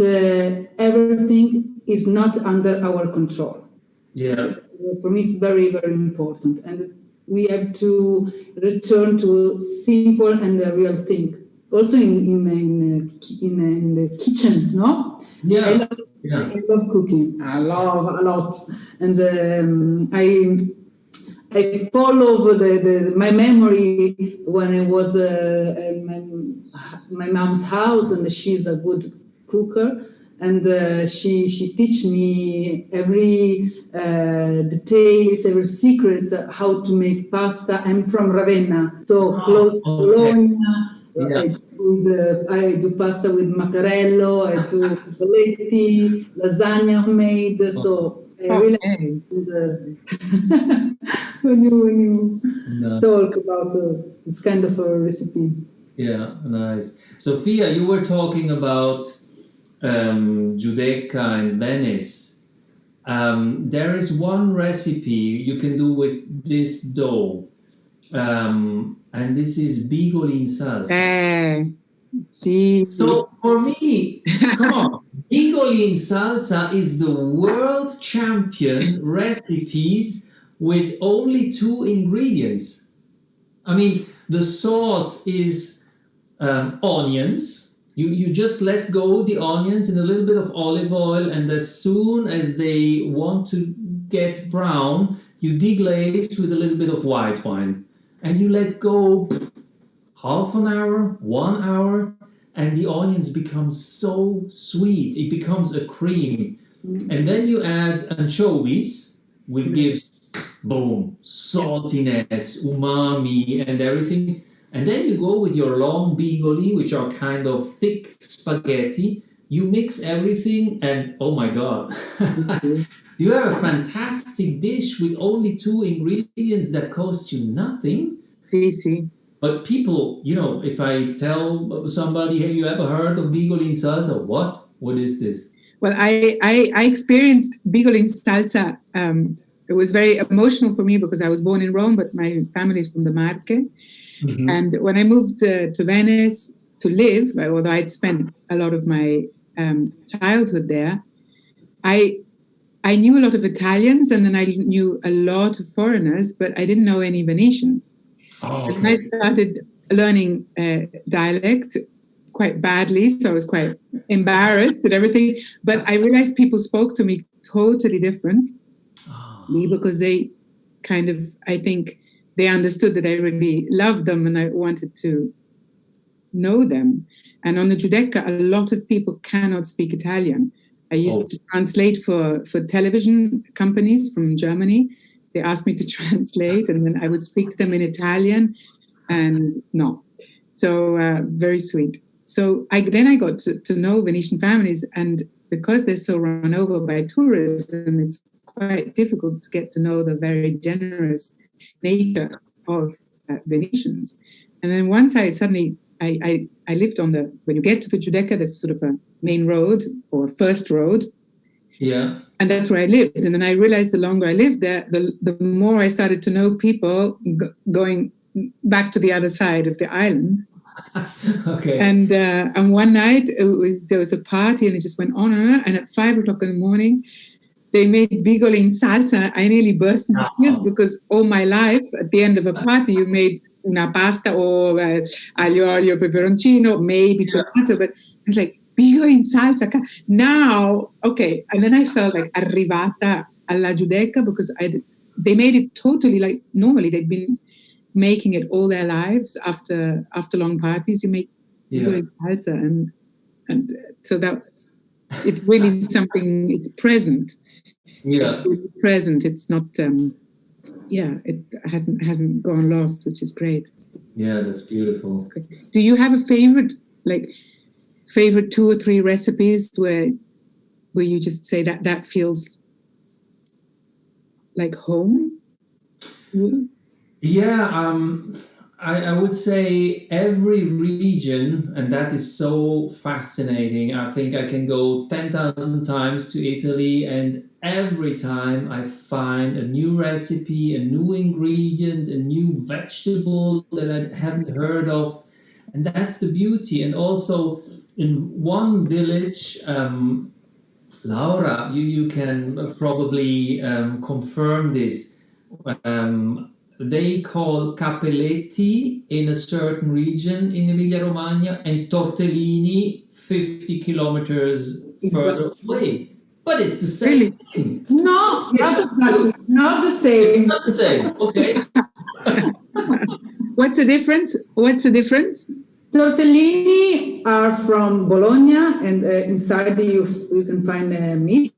everything is not under our control. Yeah. For me, it's very, very important. And we have to return to simple and a real thing. Also in the kitchen, no? Yeah. I love cooking. I love a lot. And I follow my memory when I was in my mom's house, and she's a good cooker, and she teach me every details, every secrets how to make pasta. I'm from Ravenna, so close to Bologna. I do pasta with mattarello, I do picoletti, lasagna homemade, so I really when you talk about this kind of a recipe. Yeah, nice. Sofia, you were talking about Giudecca and Venice. There is one recipe you can do with this dough, and this is bigoli in salsa. Sì. So for me, come on, bigoli in salsa is the world champion recipes with only 2 ingredients. I mean, the sauce is onions. You just let go the onions in a little bit of olive oil, and as soon as they want to get brown, you deglaze with a little bit of white wine, and you let go half an hour, 1 hour, and the onions become so sweet. It becomes a cream. And then you add anchovies, which gives, boom, saltiness, umami, and everything. And then you go with your long bigoli, which are kind of thick spaghetti. You mix everything, and oh my God, you have a fantastic dish with only 2 ingredients that cost you nothing. Sì. But people, if I tell somebody, have you ever heard of bigoli in salsa? What? What is this? Well, I experienced bigoli in salsa. It was very emotional for me because I was born in Rome, but my family is from the Marche. Mm-hmm. And when I moved to Venice to live, although I'd spent a lot of my childhood there, I knew a lot of Italians, and then I knew a lot of foreigners, but I didn't know any Venetians. Oh, okay. And I started learning dialect quite badly, so I was quite embarrassed and everything. But I realized people spoke to me totally different, because they kind of, I think, they understood that I really loved them and I wanted to know them. And on the Giudecca, a lot of people cannot speak Italian. I used to translate for television companies from Germany. They asked me to translate, and then I would speak to them in Italian, and no. So very sweet. So I got to know Venetian families, and because they're so run over by tourism, it's quite difficult to get to know the very generous nature of Venetians. And then once I lived on when you get to the Giudecca, there's sort of a main road or first road. Yeah. And that's where I lived. And then I realized the longer I lived there, the more I started to know people going back to the other side of the island. Okay. And one night there was a party, and it just went on and on. And at 5 o'clock in the morning, they made bigoli in salsa. I nearly burst into tears because all my life, at the end of a party, you made una pasta or aglio olio peperoncino, maybe tomato, but I was like, bigoli in salsa. Now, okay. And then I felt like arrivata alla Giudecca because they made it totally like normally they'd been making it all their lives. After long parties, you make bigoli in salsa, and so that it's really something. It's present. Yeah, it's really present. It's not. It hasn't gone lost, which is great. Yeah, that's beautiful. Do you have a favorite? Like, favorite 2 or 3 recipes where you just say that feels like home? Yeah, I would say every region, and that is so fascinating. I think I can go 10,000 times to Italy, and every time I find a new recipe, a new ingredient, a new vegetable that I haven't heard of. And that's the beauty. And also in one village, Laura, you can probably confirm this. They call capelletti in a certain region in Emilia-Romagna and tortellini 50 kilometers further away. But it's the same thing. No, not exactly. Not the same. Not the same. Okay. What's the difference? Tortellini are from Bologna, and inside you can find meat.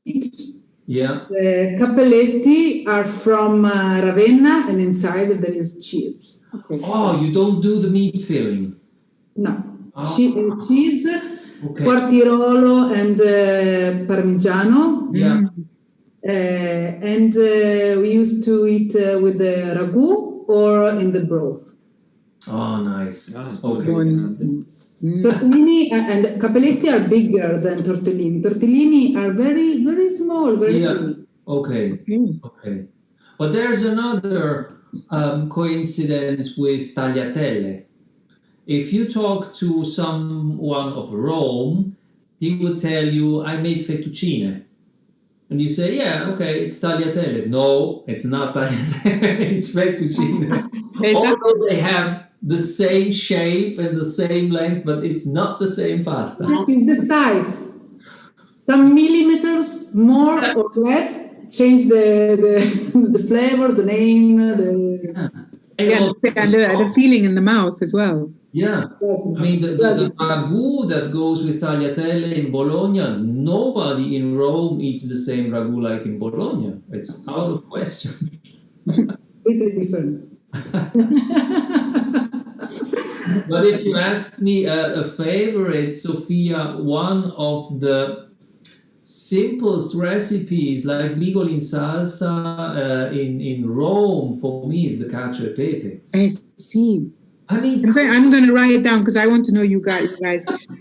Yeah. The capelletti are from Ravenna, and inside there is cheese. Okay. Oh, you don't do the meat filling? No. Oh. Cheese, Okay. Quartirolo, and Parmigiano. Yeah. And we used to eat with the ragu or in the broth. Oh, nice. Okay. Tortellini and capelletti are bigger than tortellini. Tortellini are very, very small, very thin. Okay. Okay. But there's another coincidence with tagliatelle. If you talk to someone of Rome, he will tell you, I made fettuccine. And you say, yeah, okay, it's tagliatelle. No, it's not tagliatelle, it's fettuccine. Although they have the same shape and the same length, but it's not the same pasta. It's the size. Some millimeters, more or less, change the flavor, the name, and the feeling in the mouth as well. Yeah, I mean, the ragu that goes with tagliatelle in Bologna, nobody in Rome eats the same ragu like in Bologna. It's out of question. Pretty different. But if you ask me a favorite, Sofia, one of the simplest recipes, like ligoli in salsa in Rome, for me is the cacio e pepe. I see. I mean, I'm going to write it down because I want to know you guys'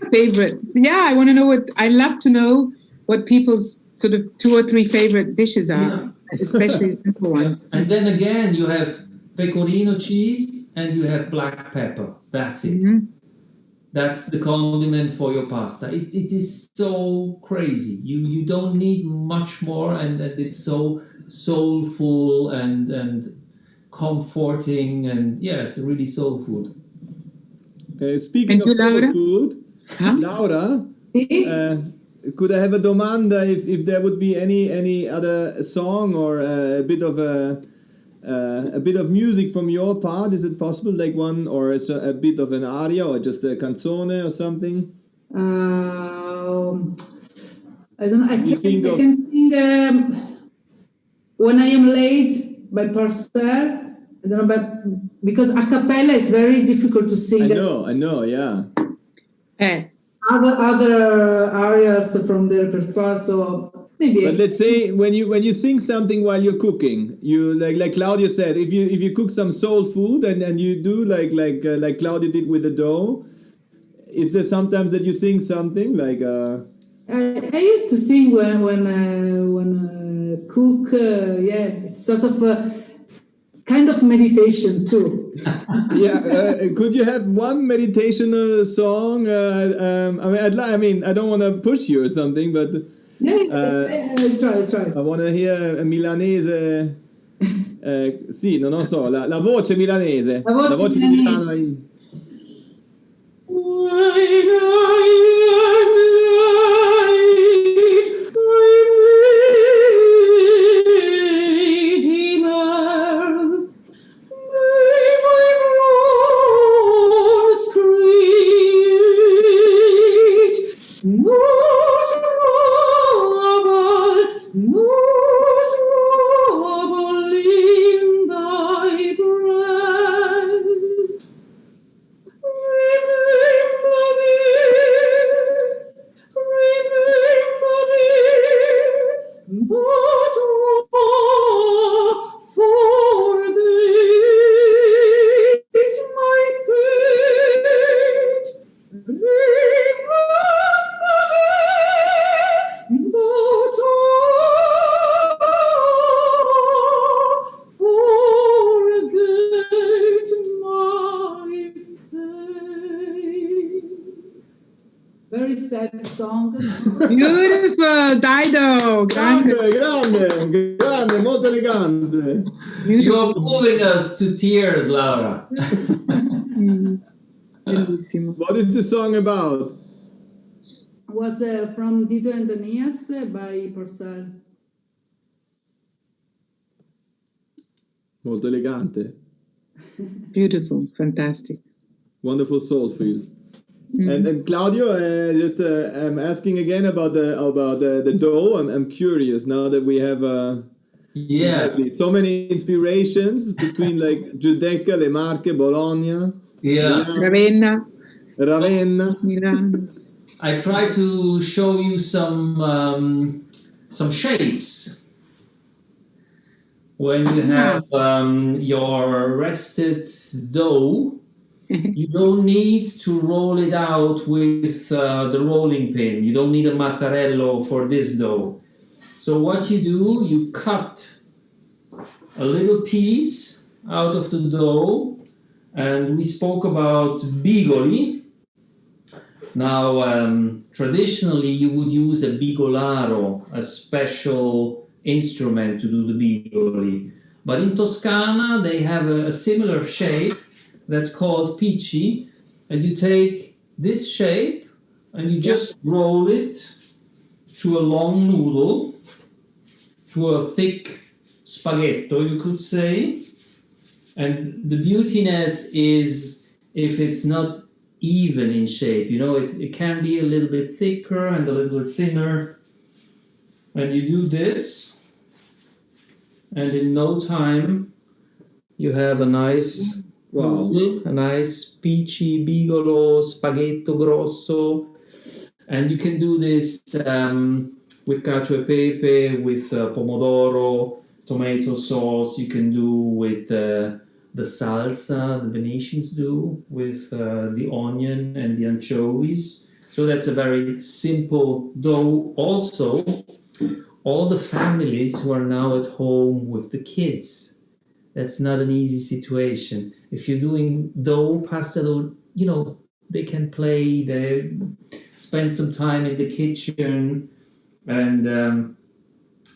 favorites. Yeah, I want to know I love to know what people's sort of 2 or 3 favorite dishes are, especially simple ones. And then again, you have pecorino cheese and you have black pepper. That's it. Mm-hmm. That's the condiment for your pasta. It is so crazy. You don't need much more, and it's so soulful and comforting, and yeah, it's a really soul food. Speaking of soul food, Laura, could I have a domanda if there would be any other song or a bit of music from your part? Is it possible, like one, or it's a bit of an aria or just a canzone or something? I don't know. I can sing When I Am Late by Perle. I don't know, but because a cappella is very difficult to sing. I know, yeah. Other areas from the repertoire, so maybe. But let's say when you sing something while you're cooking, you like Claudio said, if you cook some soul food and you do like Claudio did with the dough, is there sometimes that you sing something like? I used to sing when I cook. It's sort of kind of meditation too. Could you have one meditation song? I mean, I don't want to push you or something, but try. I want to hear a milanese. Sì, non so, la voce milanese. La voce di Milano. Very sad song. Beautiful, Dido. Grande, molto elegante. You're moving us to tears, Laura. Bellissimo. What is the song about? Was from Dido and Aeneas by Purcell. Molto elegante. Beautiful, fantastic. Wonderful soulful. And Claudio, I'm asking again about the dough. I'm curious now that we have exactly so many inspirations between like Giudecca, Le Marche, Bologna, Ravenna, Milano. I try to show you some shapes. When you have your rested dough, you don't need to roll it out with the rolling pin. You don't need a mattarello for this dough. So what you do, you cut a little piece out of the dough, and we spoke about bigoli. Now, traditionally, you would use a bigolaro, a special instrument to do the bigoli. But in Toscana, they have a similar shape that's called picci, and you take this shape and you just roll it to a long noodle, to a thick spaghetto, you could say. And the beautiness is if it's not even in shape, you know, it can be a little bit thicker and a little bit thinner. And you do this, and in no time you have a nice noodle, a nice picci, bigolo, spaghetto grosso. And you can do this with cacio e pepe, with pomodoro, tomato sauce. You can do with the salsa the Venetians do with the onion and the anchovies. So that's a very simple dough. Also, all the families who are now at home with the kids, that's not an easy situation. If you're doing dough, pasta dough, you know, they can play, they spend some time in the kitchen. And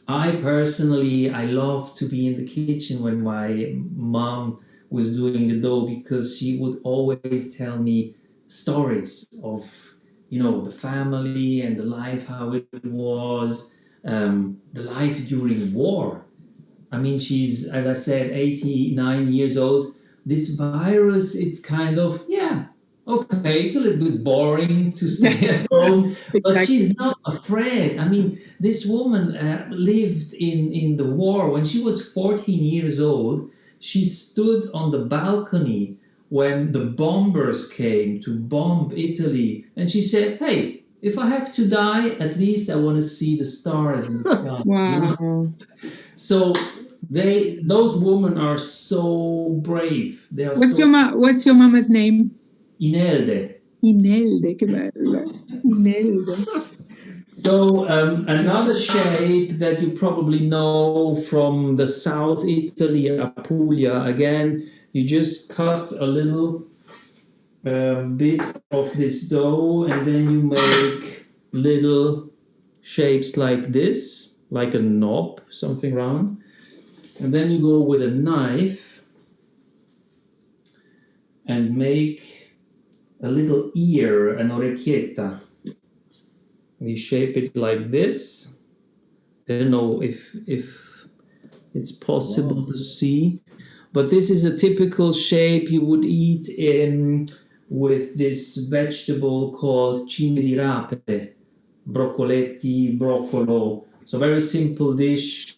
I personally, I love to be in the kitchen when my mom was doing the dough, because she would always tell me stories of, you know, the family and the life, how it was, the life during war. I mean, she's, as I said, 89 years old. This virus, it's kind of, okay, it's a little bit boring to stay at home, but she's not afraid. I mean, this woman lived in the war. When she was 14 years old, she stood on the balcony when the bombers came to bomb Italy, and she said, hey, if I have to die, at least I want to see the stars in the sky. Wow. So those women are so brave. They are What's your mama's name? Inelde. Inelde, che bello. Inelde. So another shape that you probably know from the South Italy, Apulia, again, you just cut a little bit of this dough, and then you make little shapes like this, like a knob, something round. And then you go with a knife and make a little ear, an orecchietta. You shape it like this. I don't know if it's possible to see, but this is a typical shape you would eat with this vegetable called cime di rape, broccoletti, broccolo. So very simple dish,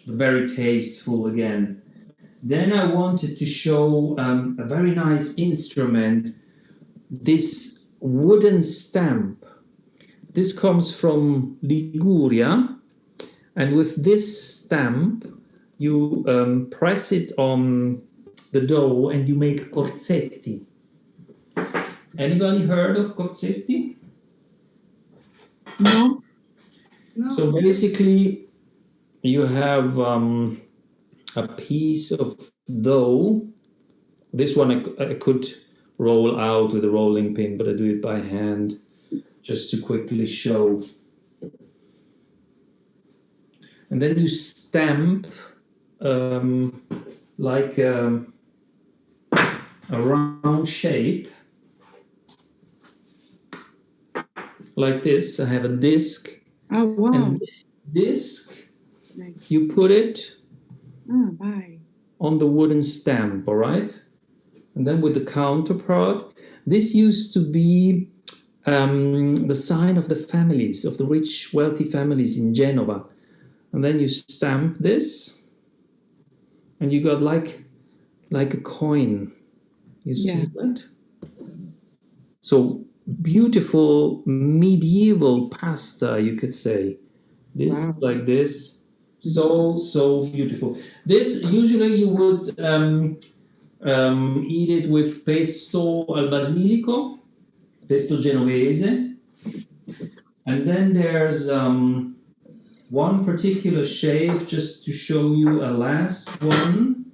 very tasteful again. Then I wanted to show a very nice instrument, this wooden stamp. This comes from Liguria, and with this stamp you press it on the dough and you make corzetti. Anybody heard of corzetti? No. So basically you have a piece of dough. This one I could roll out with a rolling pin, but I do it by hand just to quickly show. And then you stamp like a round shape, like this. I have a disc. Oh, wow. And this disc, you put it on the wooden stamp, all right? And then with the counterpart, this used to be the sign of the families, of the rich, wealthy families in Genova. And then you stamp this, and you got like a coin. You see that? So beautiful medieval pasta, you could say. This like this, so beautiful. This usually you would eat it with pesto al basilico, pesto genovese, and then there's one particular shape, just to show you a last one.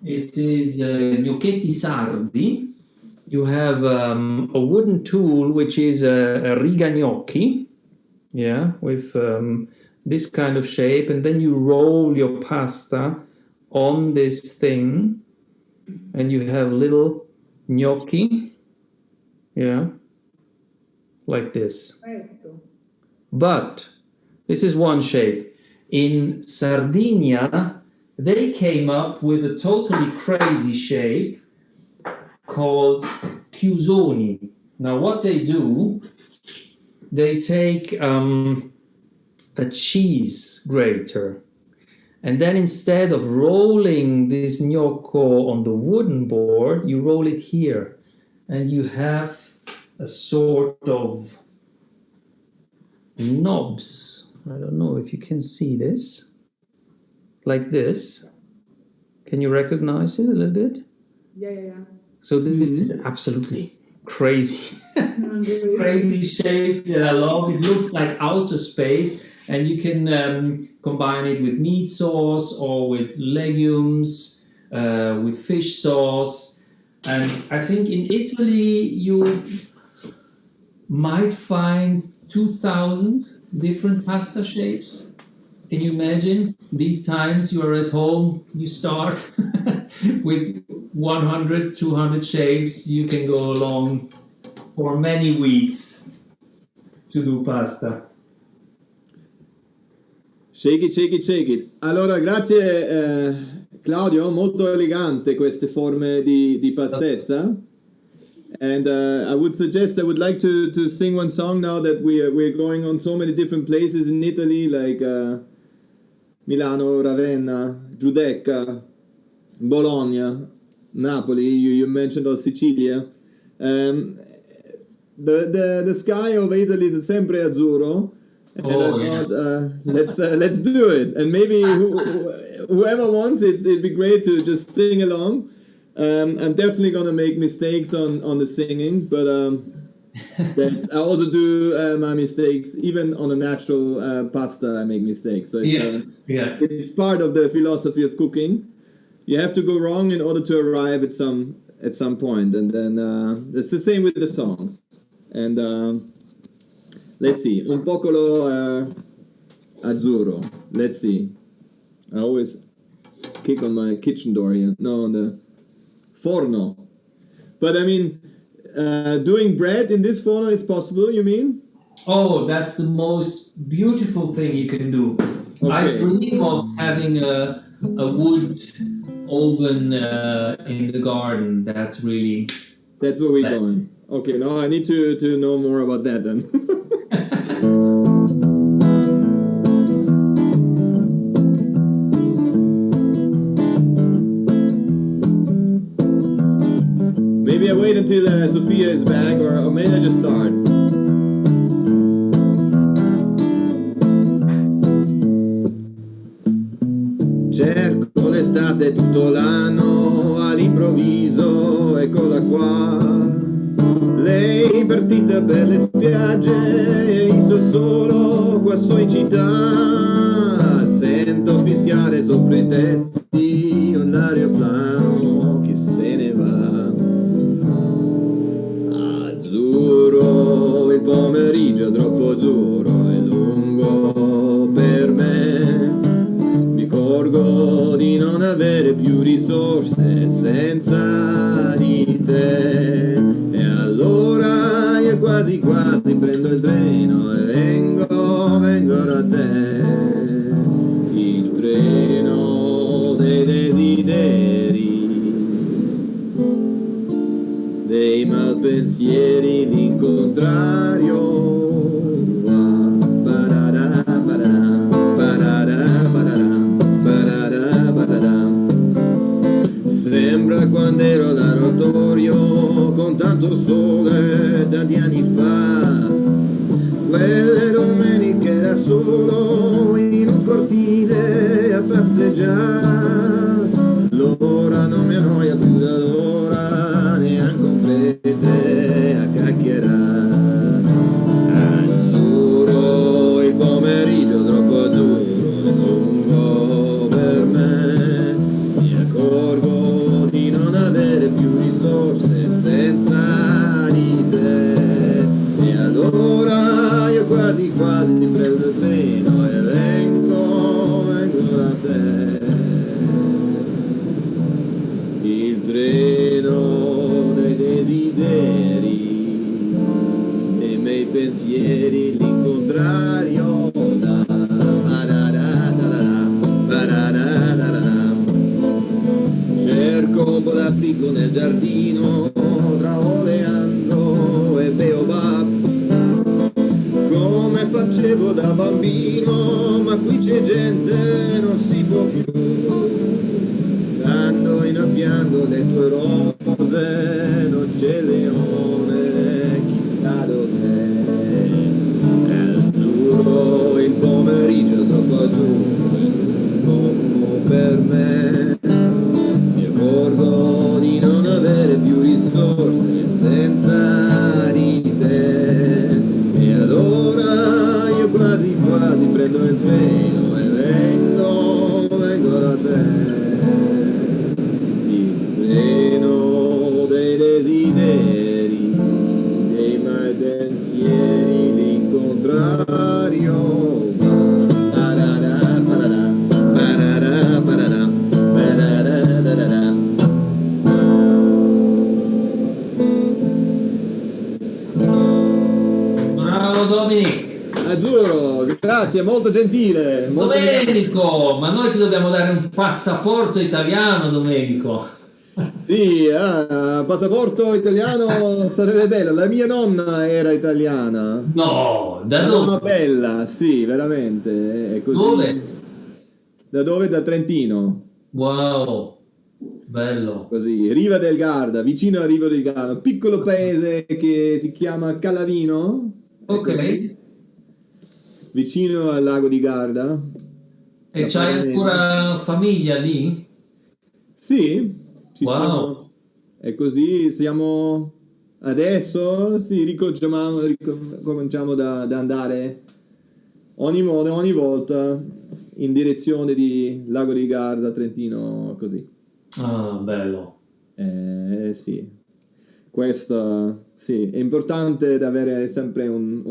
It is gnocchetti sardi. You have a wooden tool, which is a riga gnocchi, with this kind of shape, and then you roll your pasta on this thing, and you have little gnocchi, like this. But this is one shape. In Sardinia, they came up with a totally crazy shape called chiusoni. Now what they do, they take a cheese grater, and then instead of rolling this gnocco on the wooden board, you roll it here, and you have a sort of knobs. I don't know if you can see this, like this. Can you recognize it a little bit? Yeah. So this is absolutely crazy, crazy shape that I love. It looks like outer space, and you can combine it with meat sauce or with legumes, with fish sauce. And I think in Italy you might find 2,000 different pasta shapes. Can you imagine? These times you are at home, you start with 100, 200 shapes. You can go along for many weeks to do pasta. Shake it, shake it, shake it. Allora, grazie Claudio, molto elegante queste forme di pastezza. And I would like to sing one song now that we're going on so many different places in Italy, like Milano, Ravenna, Giudecca, Bologna, Napoli. You mentioned also Sicilia. The sky over Italy is sempre azzurro, and I thought let's do it. And maybe whoever wants it, it'd be great to just sing along. I'm definitely gonna make mistakes on the singing, but I also do my mistakes. Even on a natural pasta, I make mistakes. So it's part of the philosophy of cooking. You have to go wrong in order to arrive at some point, and then it's the same with the songs. And let's see, un popolo azzurro. Let's see. I always kick on my kitchen door here. No, on the forno. But I mean, doing bread in this forno is possible, you mean? Oh, that's the most beautiful thing you can do. Okay. I dream of having a wood oven in the garden. That's where we're going. Okay, now I need to know more about that then. Maybe I wait until Sofia is back, or maybe I just start. Cerco l'estate tutto l'anno, all'improvviso eccola qua. Lei partita per le spiagge, e sto solo qua so in città. Sento fischiare sopra i tetti un aeroplano che se ne va. azzurro è lungo per me. Mi accorgo di non avere più risorse senza di te. E allora io quasi quasi prendo il treno e vengo da te. Il treno dei desideri, dei malpensieri, l'incontrario. Sembra quando ero all'oratorio con tanto sole tanti anni fa. Quelle domeniche era solo in un cortile a passeggiare. L'ora non mi annoia più da l'ora, neanche con fredde a chiacchierare. Azzurro, il pomeriggio troppo azzurro è lungo per me. Mi accorgo di non avere più risorse senza di te. E allora io quasi quasi prendo il treno e vengo da te. Il treno dei desideri, dei miei pensieri, l'incontrario. Cerco un po' d'Africo nel giardino tra oleandro e baobab, come facevo da bambino, ma qui c'è gente, non si può più. Stando innaffiando le tue rose, non c'è leone, chissà dov'è. È azzurro, il pomeriggio troppo azzurro, è lungo per me. Mi accorgo di non avere più risorse senza di te. E allora io quasi quasi prendo il treno e vengo da te. Il treno dei desideri, dei miei pensieri, l'incontrario. Bravo Dominic! Azzurro, grazie, molto gentile. Molto Domenico, ma noi ti dobbiamo dare un passaporto italiano, Domenico. Sì, passaporto italiano sarebbe bello. La mia nonna era italiana. No, da La dove? nonna bella, sì, veramente. È così. Dove? Da dove? Da Trentino. Wow, bello. Così, Riva del Garda, vicino a Riva del Garda, un piccolo paese che si chiama Calavino. Ok. Vicino al lago di Garda. E c'hai ancora famiglia lì? Sì, ci Wow. sono. E così siamo adesso, sì, ricominciamo da andare ogni volta in direzione di Lago di Garda, Trentino, così. Ah, bello. Sì, questo sì, è importante da avere sempre un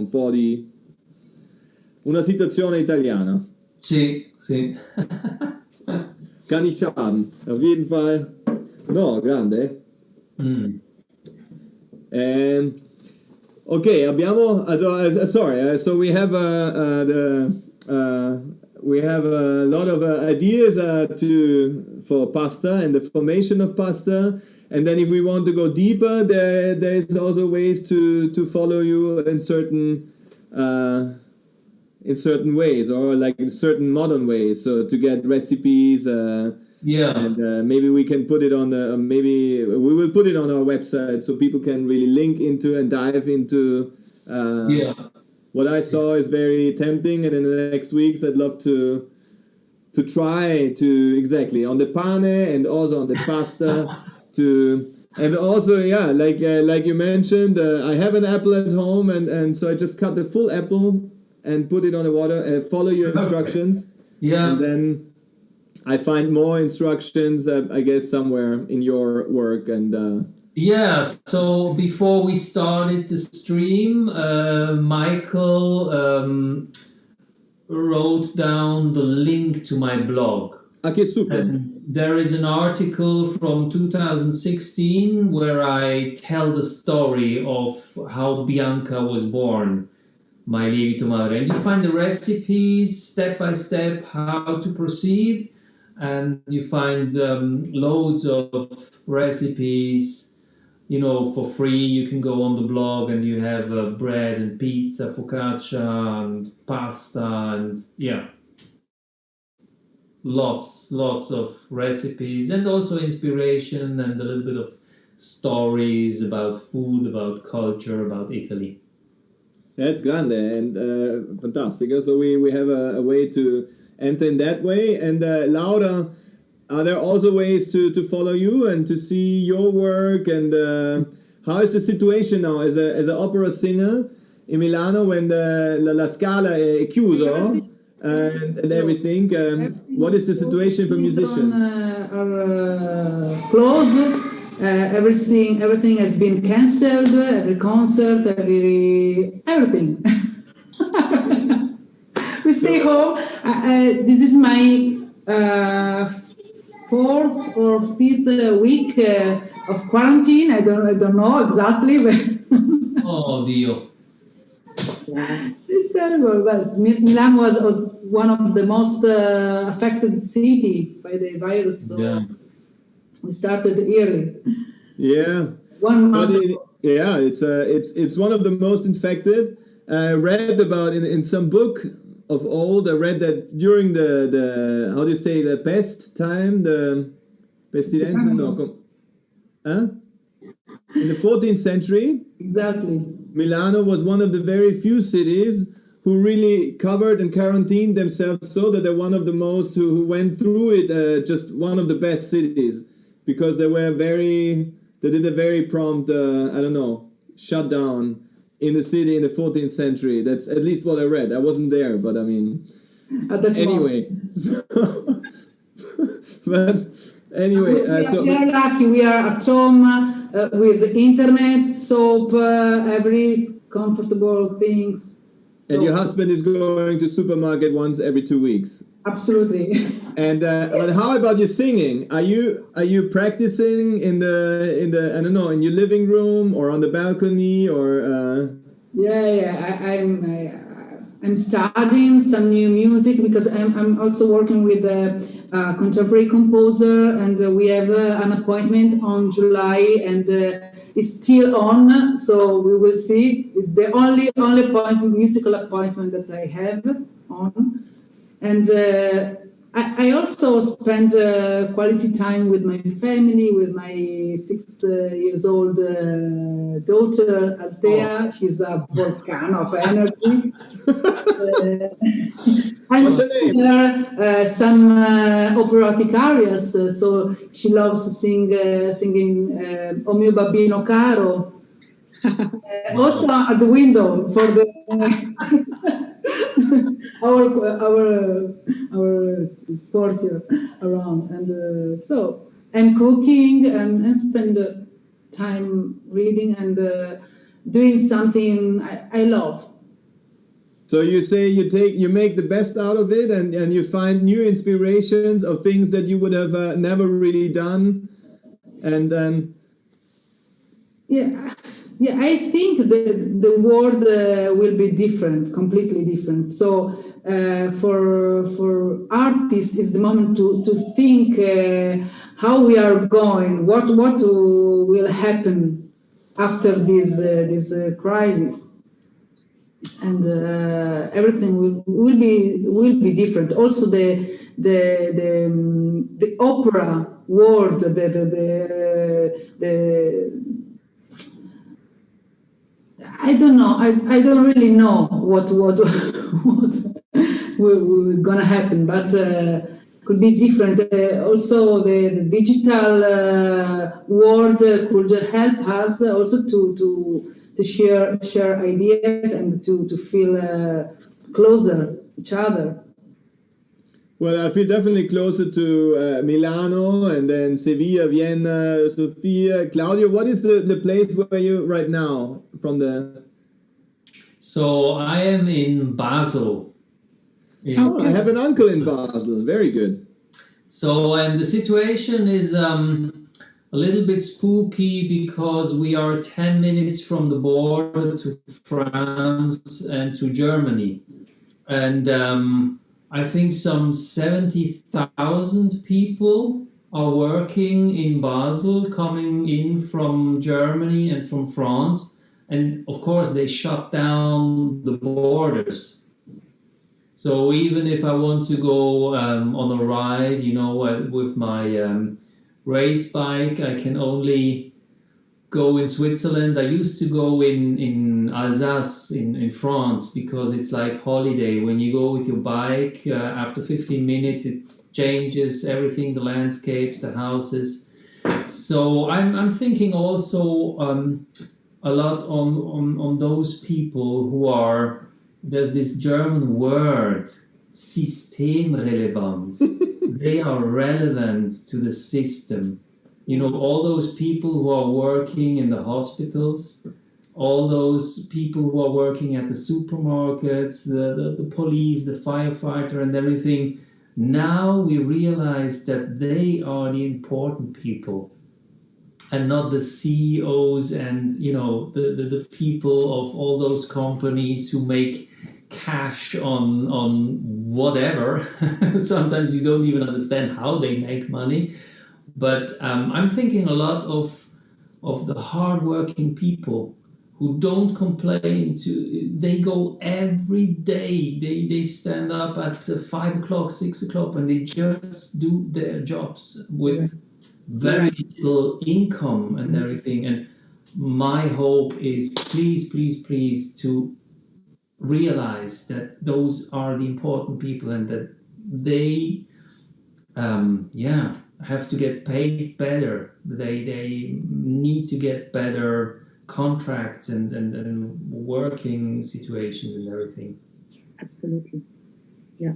po' di una situazione italiana. Sì, sì. Kann ich haben, auf jeden Fall. No, grande. Ok, abbiamo, sorry, so we have we have a lot of ideas for pasta and the formation of pasta, and then if we want to go deeper, there's also ways to follow you in certain ways, or like in certain modern ways, so to get recipes. Yeah. And maybe we can put it on maybe we will put it on our website so people can really link into and dive into. Yeah. What I saw is very tempting, and in the next weeks I'd love to try to exactly on the pane and also on the pasta and also like you mentioned, I have an apple at home, and so I just cut the full apple and put it on the water and follow your instructions. Yeah. And then I find more instructions, I guess, somewhere in your work, and Yeah, so before we started the stream, Michael wrote down the link to my blog. Okay, super. And there is an article from 2016 where I tell the story of how Bianca was born, my lievito madre. And you find the recipes step by step, how to proceed. And you find loads of recipes, you know, for free. You can go on the blog and you have bread and pizza, focaccia and pasta and yeah. Lots of recipes and also inspiration and a little bit of stories about food, about culture, about Italy. That's grande and fantastic. So we have a way to enter in that way. And Laura, are there also ways to follow you and to see your work? And how is the situation now as an opera singer in Milano when la Scala è chiuso? And everything. What is the situation for musicians? Are closed. Everything has been cancelled. Every concert, everything. We stay home. This is my 4th or 5th week of quarantine. I don't know exactly, but Oh Dio. it's terrible. But Milan was one of the most affected city by the virus. So Yeah. we started early. Yeah. 1 month ago. Yeah, it's one of the most infected. I read about in some book of old. I read that during the how do you say, the pest time, the pestilenza, in the 14th century. Exactly. Milano was one of the very few cities who really covered and quarantined themselves, so that they're one of the most who went through it, just one of the best cities, because they did a very prompt, shutdown in the city in the 14th century. That's at least what I read. I wasn't there, but I mean, anyway. But anyway, we are lucky. We are at home with the internet, soap, every comfortable things. And your husband is going to supermarket once every 2 weeks. Absolutely. And but how about your singing? Are you practicing in the I don't know, in your living room or on the balcony or? I'm studying some new music because I'm also working with a contemporary composer, and we have an appointment on July, and it's still on, so we will see. It's the only musical appointment that I have on, and I also spend quality time with my family, with my 6 years old daughter, Altea. She's a volcano of energy. What's her name? Some operatic arias, so she loves singing O mio babbino caro. Also at the window for the our courtyard around, and so I'm cooking and spend time reading and doing something I love. So you say you make the best out of it, and you find new inspirations of things that you would have never really done, and then yeah, I think the world will be different, completely different. So for artists, it's the moment to think how we are going, what will happen after this crisis, and everything will be different. Also the opera world, I don't know. I don't really know what will gonna happen, but could be different. Also, the digital world could help us also to share ideas and to feel closer each other. Well, I feel definitely closer to Milano and then Sevilla, Vienna, Sofia. Claudio, what is the place where you right now from the... So I am in Basel. I have an uncle in Basel. Very good. So, and the situation is a little bit spooky because we are 10 minutes from the border to France and to Germany. And I think some 70,000 people are working in Basel, coming in from Germany and from France. And of course, they shut down the borders. So even if I want to go on a ride, you know, with my race bike, I can only go in Switzerland. I used to go in Alsace in France because it's like holiday. When you go with your bike, after 15 minutes, it changes everything, the landscapes, the houses. So I'm thinking also a lot on those people who are... There's this German word, systemrelevant. They are relevant to the system. You know, all those people who are working in the hospitals, all those people who are working at the supermarkets, the police, the firefighter and everything. Now we realize that they are the important people and not the CEOs and, you know, the people of all those companies who make cash on whatever. Sometimes you don't even understand how they make money. But I'm thinking a lot of the hardworking people who don't complain. They go every day. They stand up at 5 o'clock, 6 o'clock, and they just do their jobs with very little income and everything. And my hope is please to realize that those are the important people and that they have to get paid better. They need to get better contracts and working situations and everything. Absolutely. Yeah.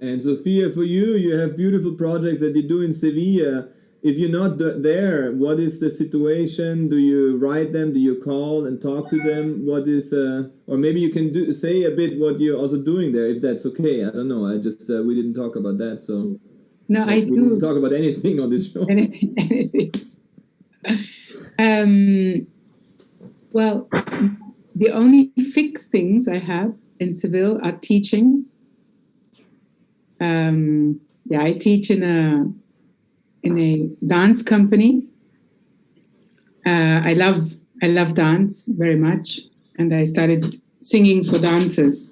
And Sofia, for you, you have beautiful projects that you do in Sevilla. If you're not there, what is the situation? Do you write them? Do you call and talk to them? What is, or maybe you can say a bit what you're also doing there, if that's okay. I don't know. I just, we didn't talk about that, so. No, I do. We didn't talk about anything on this show. Anything. Well, the only fixed things I have in Seville are teaching. I teach in a dance company. I love dance very much, and I started singing for dancers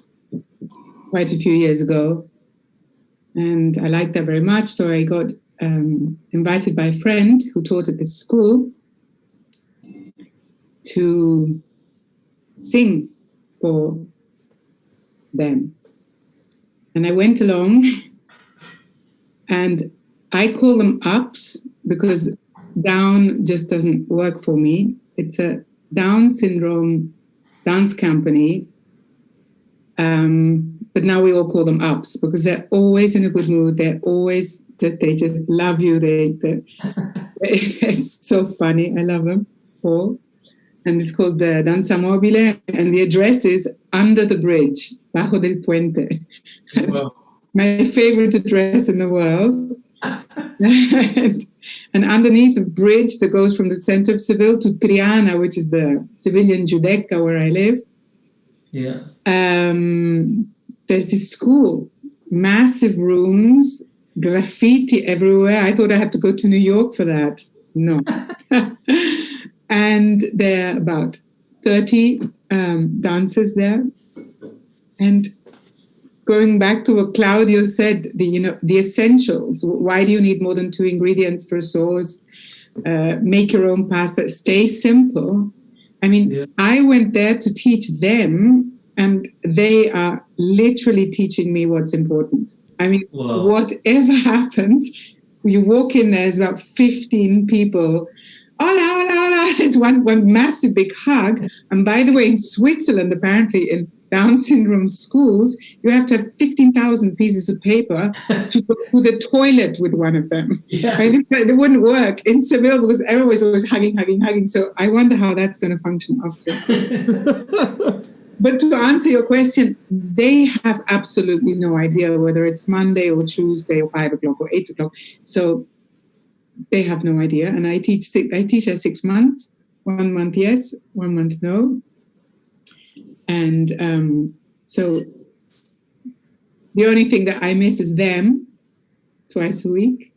quite a few years ago, and I liked that very much. So I got invited by a friend who taught at this school to sing for them, and I went along, and I call them ups because down just doesn't work for me. It's a Down syndrome dance company. But now we all call them ups because they're always in a good mood. They just love you. They're so funny. I love them all. And it's called Danza Mobile. And the address is Under the Bridge, Bajo del Puente. Wow. My favorite address in the world. and underneath the bridge that goes from the center of Seville to Triana, which is the civilian Giudecca where I live. Yeah. There's this school, massive rooms, graffiti everywhere. I thought I had to go to New York for that. No. And there are about 30 dancers there. And going back to what Claudio said, the essentials. Why do you need more than 2 ingredients for a sauce? Make your own pasta. Stay simple. I mean, I went there to teach them, and they are literally teaching me what's important. I mean, whatever happens, you walk in, there's about 15 people. Hola, hola, hola. It's one massive big hug. And by the way, in Switzerland, apparently, Down syndrome schools, you have to have 15,000 pieces of paper to go to the toilet with one of them. Yeah. And it wouldn't work in Seville because everyone was always hugging. So I wonder how that's going to function after. But to answer your question, they have absolutely no idea whether it's Monday or Tuesday or 5 o'clock or 8 o'clock. So they have no idea. And I teach her 6 months, 1 month yes, 1 month no. And so the only thing that I miss is them twice a week.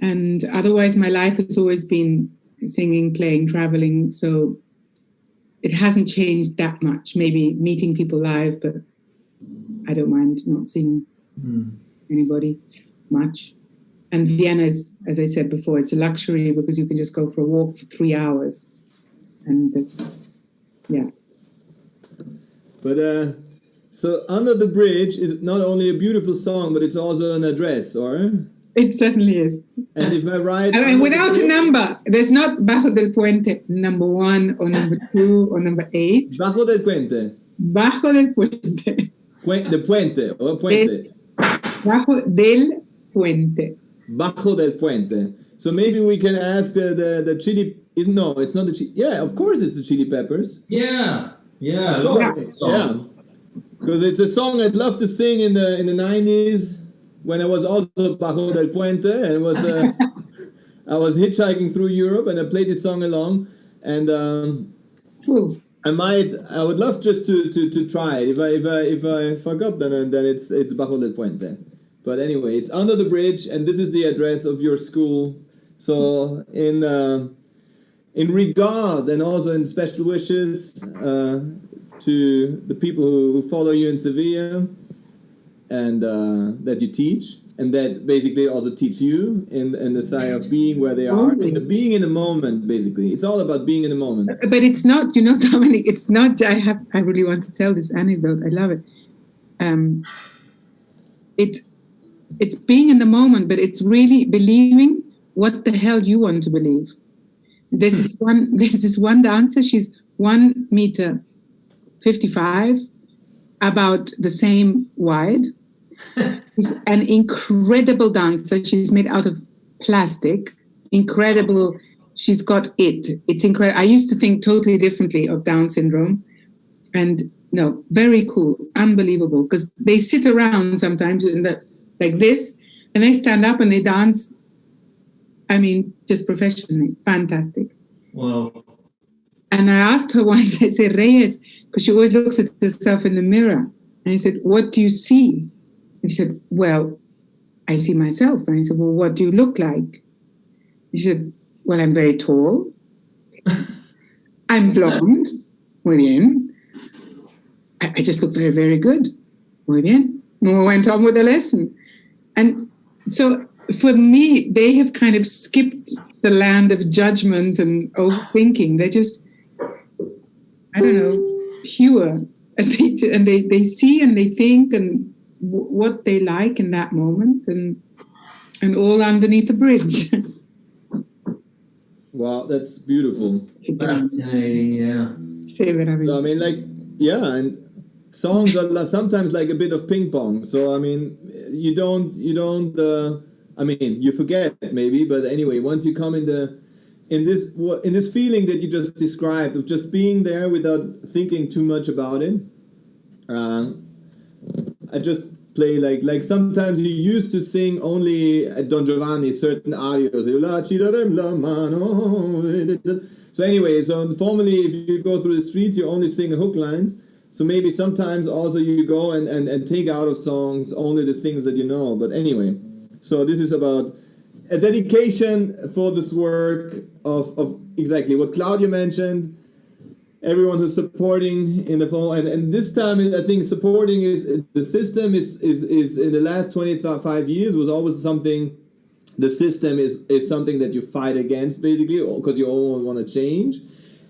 And otherwise, my life has always been singing, playing, traveling. So it hasn't changed that much. Maybe meeting people live, but I don't mind not seeing anybody much. And Vienna is, as I said before, it's a luxury because you can just go for a walk for 3 hours. And that's, yeah. But so Under the Bridge is not only a beautiful song, but it's also an address, or? It certainly is. And if I write... I mean, without a number, there's not Bajo del Puente number 1 or number 2 or number 8. Bajo del Puente. Bajo del Puente. De Puente, or Puente. Bajo del Puente. Bajo del Puente. So maybe we can ask the chili... No, it's not the chili... Yeah, of course it's the Chili Peppers. Yeah. Yeah. Yeah. Because it's a song I'd love to sing in the 90s when I was also Bajo del Puente, and it was I was hitchhiking through Europe and I played this song along, and I would love just to try it. If I fuck up, then it's Bajo del Puente. But anyway, it's Under the Bridge, and this is the address of your school. So in regard and also in special wishes to the people who follow you in Sevilla and that you teach, and that basically also teach you in the side of being where they are, being in the moment, basically. It's all about being in the moment. But it's not, Dominic, it's not, I really want to tell this anecdote. I love it. It's being in the moment, but it's really believing what the hell you want to believe. There's this one dancer, she's 1 meter 55, about the same wide. She's an incredible dancer. She's made out of plastic. Incredible. She's got it. It's incredible. I used to think totally differently of Down syndrome. And no, very cool. Unbelievable. Because they sit around sometimes like this, and they stand up and they dance. I mean, just professionally, fantastic. Wow. And I asked her once, I said, Reyes, because she always looks at herself in the mirror. And I said, what do you see? And she said, well, I see myself. And I said, well, what do you look like? She said, well, I'm very tall. I'm blonde. Muy bien. I just look very, very good. Muy bien. We went on with the lesson. And so for me, they have kind of skipped the land of judgment and overthinking. They're just, I don't know, pure. And they see and they think and what they like in that moment, and all underneath a bridge. Wow, that's beautiful. Fascinating, yeah. So I mean, like, yeah, and songs are sometimes like a bit of ping pong. So I mean, you don't. I mean, you forget maybe, but anyway, once you come in this feeling that you just described of just being there without thinking too much about it, I just play like sometimes you used to sing only at Don Giovanni certain arios. So anyway, so formally if you go through the streets, you only sing hook lines. So maybe sometimes also you go and take out of songs only the things that you know. But anyway, so this is about a dedication for this work of exactly what Claudia mentioned. Everyone who's supporting in the phone, and this time I think supporting is the system is in the last 25 years was always something. The system is something that you fight against basically, because you all want to change,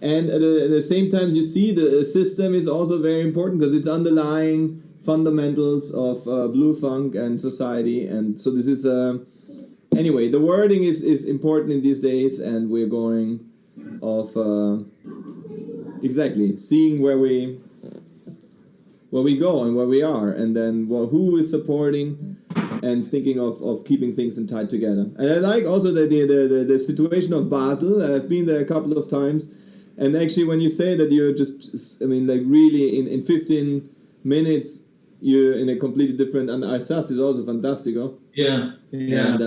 and at the same time you see the system is also very important because it's underlying fundamentals of blue funk and society, and so this is anyway. The wording is important in these days, and we're going off. Exactly, seeing where we where we go and where we are, and then who is supporting and thinking of keeping things in tight together. And I like also the situation of Basel. I've been there a couple of times, and actually when you say that you're just, I mean, like really in 15 minutes you're in a completely different, and Alsace is also fantastico. Yeah. And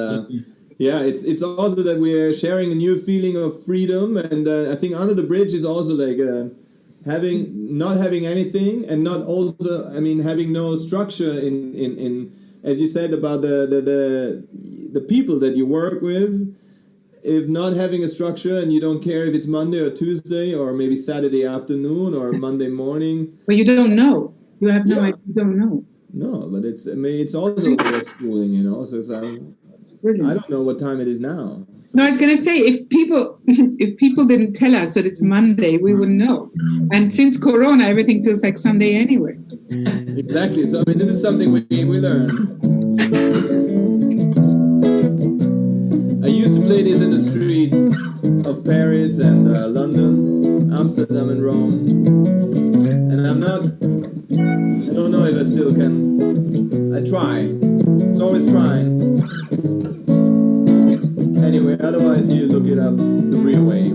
yeah, it's also that we're sharing a new feeling of freedom, and I think Under the Bridge is also like not having anything, and not also, I mean, having no structure in as you said about the people that you work with. If not having a structure, and you don't care if it's Monday or Tuesday or maybe Saturday afternoon or Monday morning. Well, you don't know. You have no idea. You don't know. No, but it's, I mean, it's also a way of schooling, you know. So it's brilliant. I don't know what time it is now. No, I was going to say, if people didn't tell us that it's Monday, we wouldn't know. And since Corona, everything feels like Sunday anyway. Exactly. So I mean, this is something we learn. I used to play this in the streets of Paris and London, Amsterdam and Rome. And I don't know if I still can. I try. It's always trying. Anyway, otherwise you look it up the real way.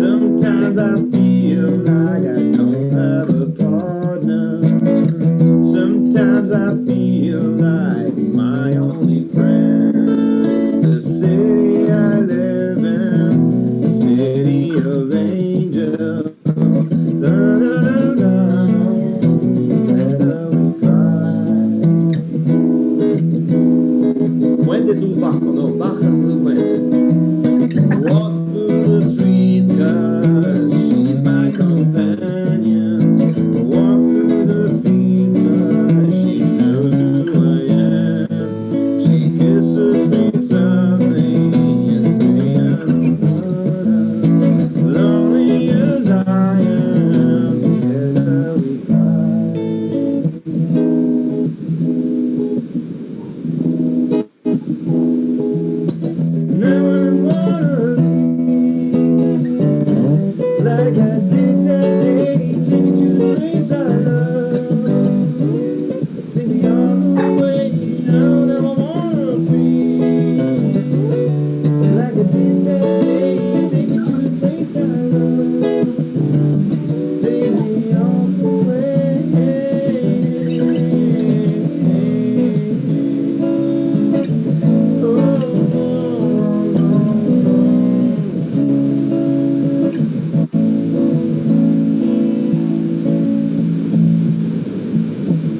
Sometimes I feel like I don't have a partner. Sometimes I feel like my only friend, the city I live in, the city of angels. Puente sul Bajo, no, baja the puente. Walk through the streets, 'cause she's my companion. Walk through the fields, 'cause she knows who I am. She kisses me softly and me lonely as I am, together we cry. Never wanna be like I did that day. Take me to the place I love. Take me all the way. I don't ever wanna be like I did that day. Take me to the place I love. Take me all the way.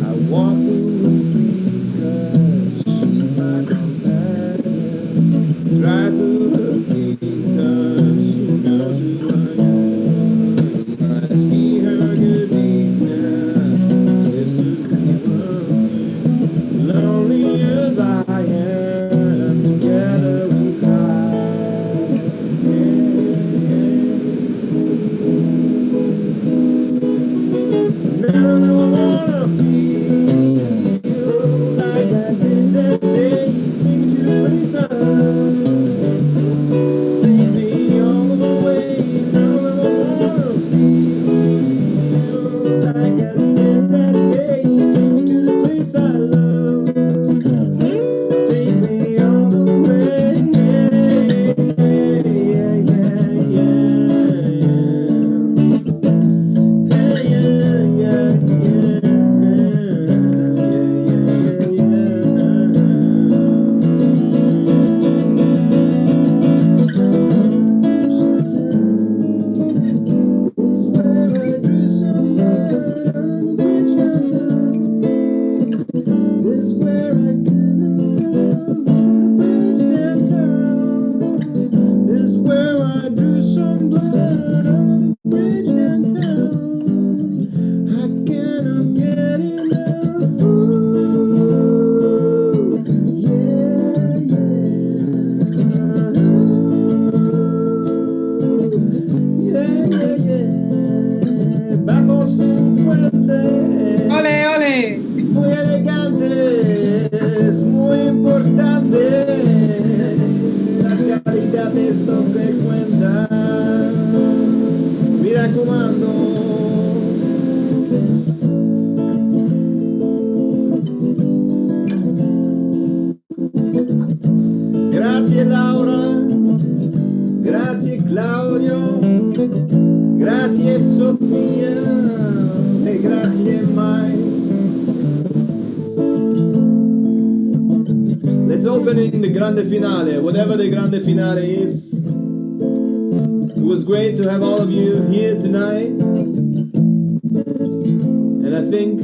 I walk through the streets 'cause she's my companion. Drive through the gates 'cause she knows who I am. I see her good evening, it's lonely as I am, together we cry. Never wanna feel like I did that day. Take me to the place I love. Take me all the way. Never wanna feel like I did that day. Take me to the place I love. Take me all the way. Yeah, yeah, Ole, ole. Muy elegante, es muy importante. La calidad es lo que cuenta. grazie Claudio, grazie Sofia e grazie Mike. Let's open in the grande finale, whatever the grande finale is. It was great to have all of you here tonight. And I think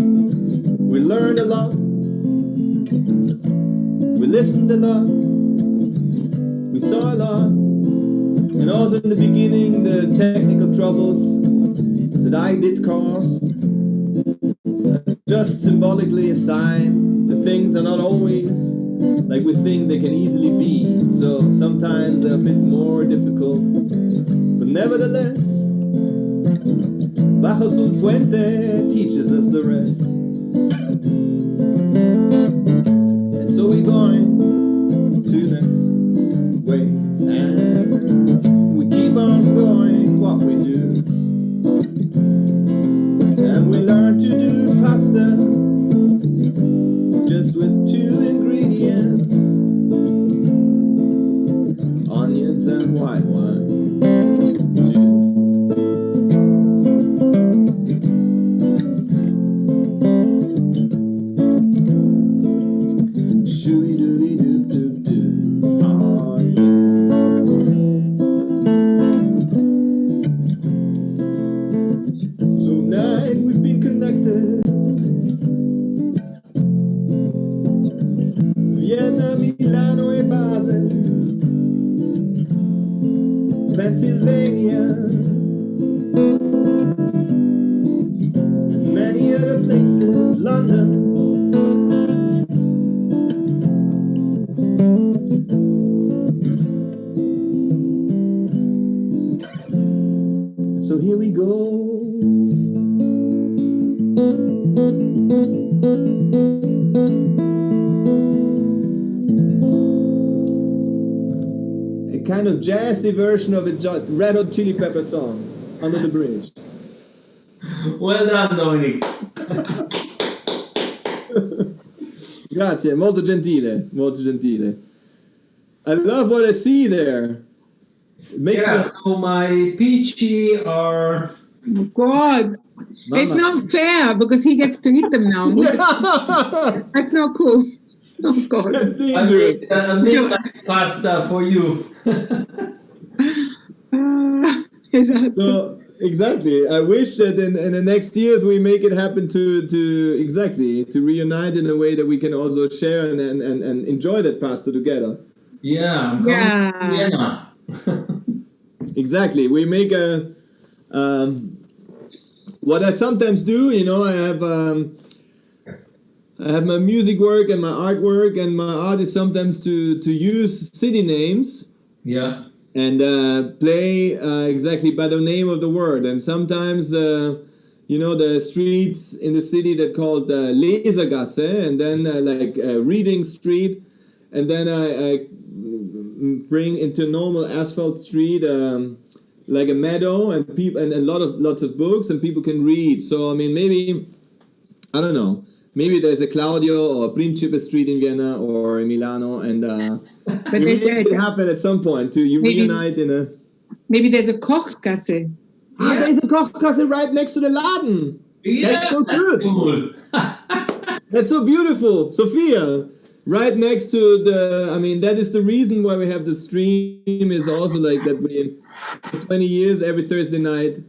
we learned a lot. We listened a lot. We saw a lot. And also in the beginning, the technical troubles that I did cause. Just symbolically a sign that things are not always like we think they can easily be. So sometimes they're a bit more difficult. But nevertheless, Bajo sul puente teaches us the rest. And so we're going to next ways. And we keep on going what we do. And we learn to do pasta just with 2 ingredients, onions and white wine, too. Shoo-doo-doo-doo-doo, oh yeah. So night we've been connected. Vienna, Milano e Basel, Pennsylvania, and many other places, London. So here we go. A kind of jazzy version of a Red Hot Chili Pepper song, Under the Bridge. Well done, Dominic. Grazie, molto gentile, molto gentile. I love what I see there. It makes Yeah, me... so my peachy are... Oh God. Mama. It's not fair because he gets to eat them now. That's not cool. Oh God. That's I dangerous. made a midnight pasta for you. Is that So exactly, I wish that in the next years we make it happen to exactly to reunite in a way that we can also share and enjoy that pasta together. Yeah, I'm coming to Vienna. Exactly, we make a what I sometimes do, you know, I have my music work and my artwork, and my art is sometimes to use city names. Yeah. And play exactly by the name of the word. And sometimes, you know, the streets in the city that called Lesergasse, and then Reading Street, and then I bring into normal asphalt street like a meadow, and people and lots of books, and people can read. So I mean, maybe I don't know. Maybe there's a Claudio or Principe Street in Vienna or in Milano, and we make it happen at some point to reunite in a... Maybe there's a Kochgasse. Ah, there's a Kochgasse right next to the Laden. Yeah, that's so good. Cool. That's so beautiful. Sophia, right next to the... I mean, that is the reason why we have the stream, is also like that we, for 20 years, every Thursday night,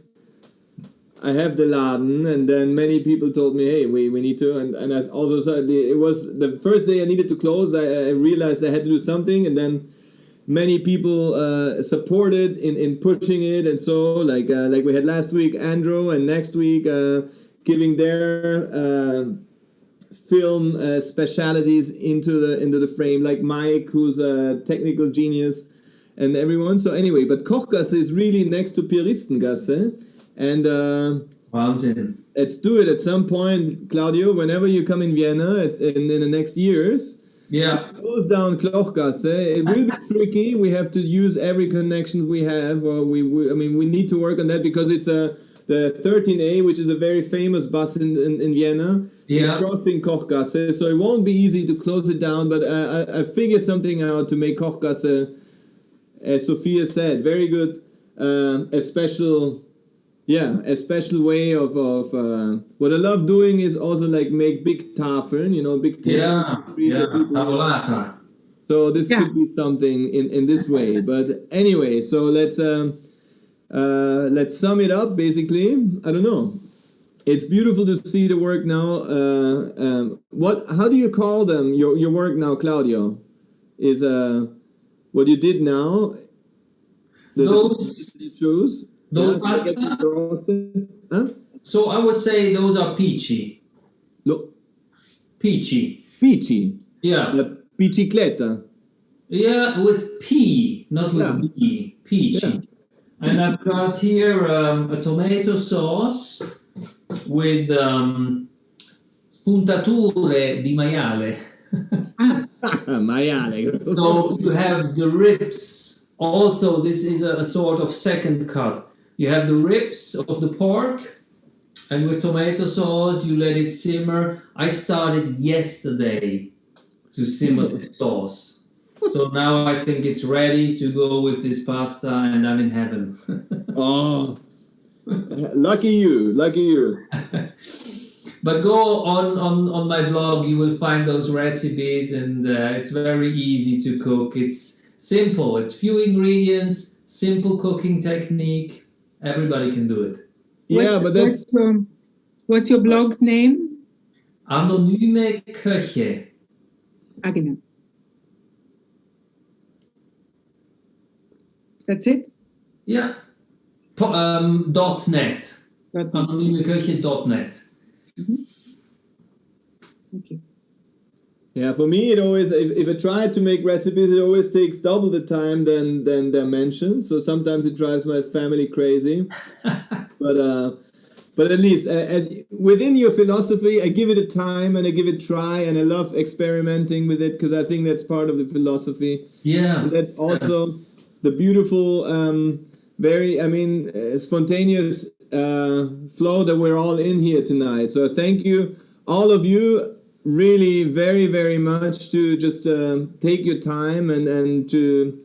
I have the Laden, and then many people told me, hey, we need to, and I also said, it was the first day I needed to close, I realized I had to do something, and then many people supported in pushing it, and so, like we had last week, Andrew, and next week, giving their film specialities into the frame, like Mike, who's a technical genius, and everyone, so anyway, but Kochgasse is really next to Pieristengasse. And Wahnsinn. Let's do it at some point, Claudio. Whenever you come in Vienna in the next years, yeah, close down Klochgasse. It will be tricky. We have to use every connection we have, or we need to work on that, because it's the 13A, which is a very famous bus in Vienna. Yeah, it's crossing Kochgasse, so it won't be easy to close it down. But I figured something out to make Kochgasse as Sofia said, very good, a special way of what I love doing is also like make big tafeln, big tables. tavolata. So this could be something in this way. But anyway, so let's sum it up. Basically, I don't know. It's beautiful to see the work now. How do you call them? Your work now, Claudio, is what you did now. Those So I would say those are peachy. Peachy. Peachy. Yeah. La bicicletta. Yeah, with P, not with B. Peachy. Yeah. And I've got here a tomato sauce with spuntature di maiale. Maiale. So you have the ribs. Also, this is a sort of second cut. You have the ribs of the pork, and with tomato sauce, you let it simmer. I started yesterday to simmer the sauce. So now I think it's ready to go with this pasta, and I'm in heaven. Oh, lucky you. But go on my blog, you will find those recipes, and it's very easy to cook. It's simple. It's few ingredients, simple cooking technique. Everybody can do it. What's your blog's name? Anonyme Köche. Genau. That's it? Yeah. .net. Anonymeköche.net. Mm-hmm. Okay. Yeah, for me, it always, if I try to make recipes, it always takes double the time than they're mentioned. So sometimes it drives my family crazy. But at least as within your philosophy, I give it a time and I give it a try, and I love experimenting with it because I think that's part of the philosophy. Yeah. And that's also the beautiful, spontaneous flow that we're all in here tonight. So thank you, all of you, really very, very much to just take your time and to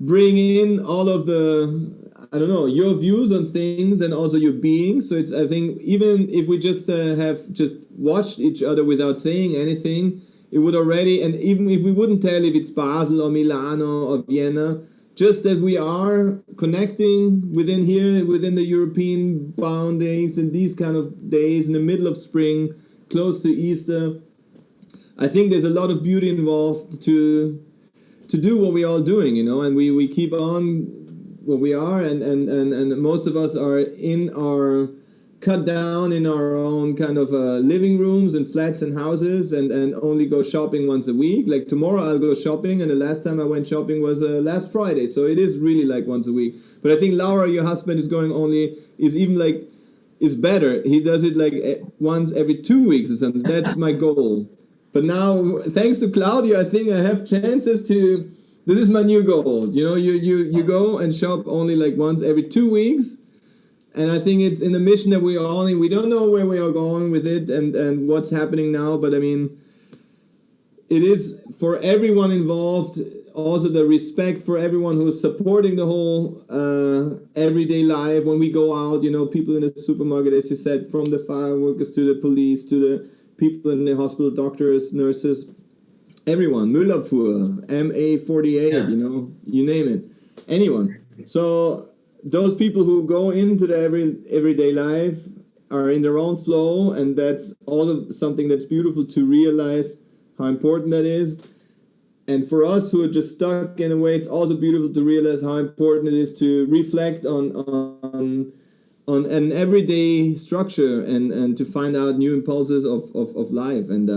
bring in all of the, your views on things and also your being. So it's, I think, even if we just have just watched each other without saying anything, it would already, and even if we wouldn't tell if it's Basel or Milano or Vienna, just as we are connecting within here, within the European boundaries and these kind of days in the middle of spring, close to Easter, I think there's a lot of beauty involved to do what we're all doing, and we keep on what we are, and most of us are cut down in our own kind of living rooms and flats and houses and only go shopping once a week. Like tomorrow I'll go shopping, and the last time I went shopping was last Friday, so it is really like once a week. But I think Laura, your husband, is better. He does it like once every 2 weeks or something. That's my goal. But now, thanks to Claudio, I think I have chances to. This is my new goal. You go and shop only like once every 2 weeks. And I think it's in the mission that we are all in. We don't know where we are going with it and what's happening now. But I mean, it is for everyone involved, also the respect for everyone who's supporting the whole everyday life. When we go out, people in the supermarket, as you said, from the fire workers to the police, to the people in the hospital, doctors, nurses, everyone, Müllabfuhr, MA48, you name it, anyone. So those people who go into the everyday life are in their own flow, and that's something that's beautiful to realize how important that is. And for us who are just stuck in a way, it's also beautiful to realize how important it is to reflect on an everyday structure and to find out new impulses of life. And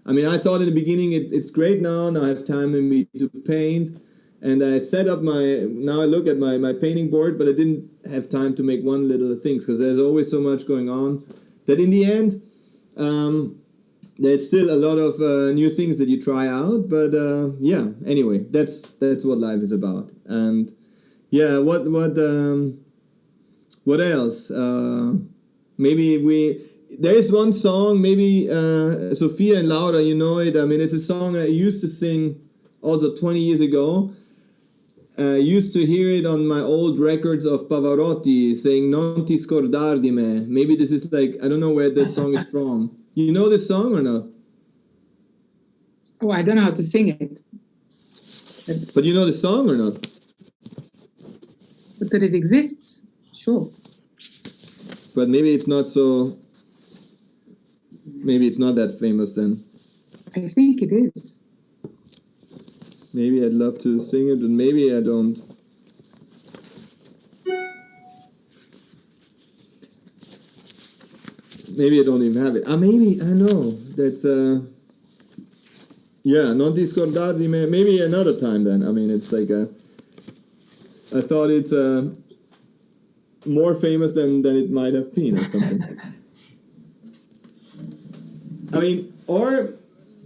I thought in the beginning it's great now I have time in me to paint. And I set up now I look at my painting board, but I didn't have time to make one little thing because there's always so much going on that in the end, there's still a lot of new things that you try out. But anyway, that's what life is about. And yeah, what else? There is one song, maybe Sofia and Laura, you know it. It's a song I used to sing also 20 years ago. used to hear it on my old records of Pavarotti saying "Non ti scordar di me." Maybe this is like, I don't know where this song is from. You know this song or not? Oh, I don't know how to sing it. But you know the song or not? But that it exists, sure. But maybe it's not so. Maybe it's not that famous then. I think it is. Maybe I'd love to sing it, but maybe I don't. Maybe I don't even have it. Maybe, I know. That's, yeah, non ti scordare, maybe another time then. I mean, it's like I thought it's more famous than it might have been or something. I mean, or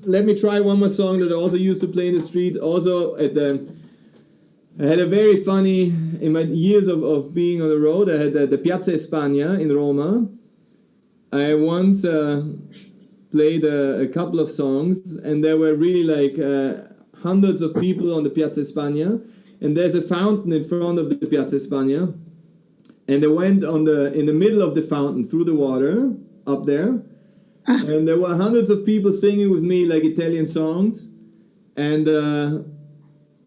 let me try one more song that I also used to play in the street. Also, I had a very funny, in my years of being on the road, I had the Piazza España in Roma. I once played a couple of songs, and there were really like hundreds of people on the Piazza España, and there's a fountain in front of the Piazza España, and they went in the middle of the fountain through the water up there. And there were hundreds of people singing with me like Italian songs, and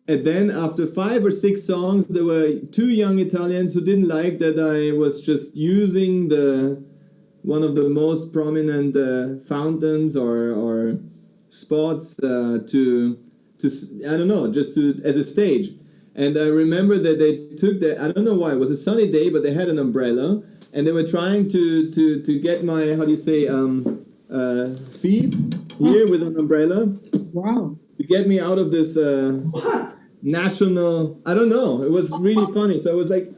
then after 5 or 6 songs, there were 2 young Italians who didn't like that I was just using one of the most prominent fountains or spots to I don't know, just as a stage. And I remember that they took I don't know why, it was a sunny day, but they had an umbrella, and they were trying to get my, how do you say, feet here with an umbrella. Wow. To get me out of this national, I don't know, it was really funny. So I was like,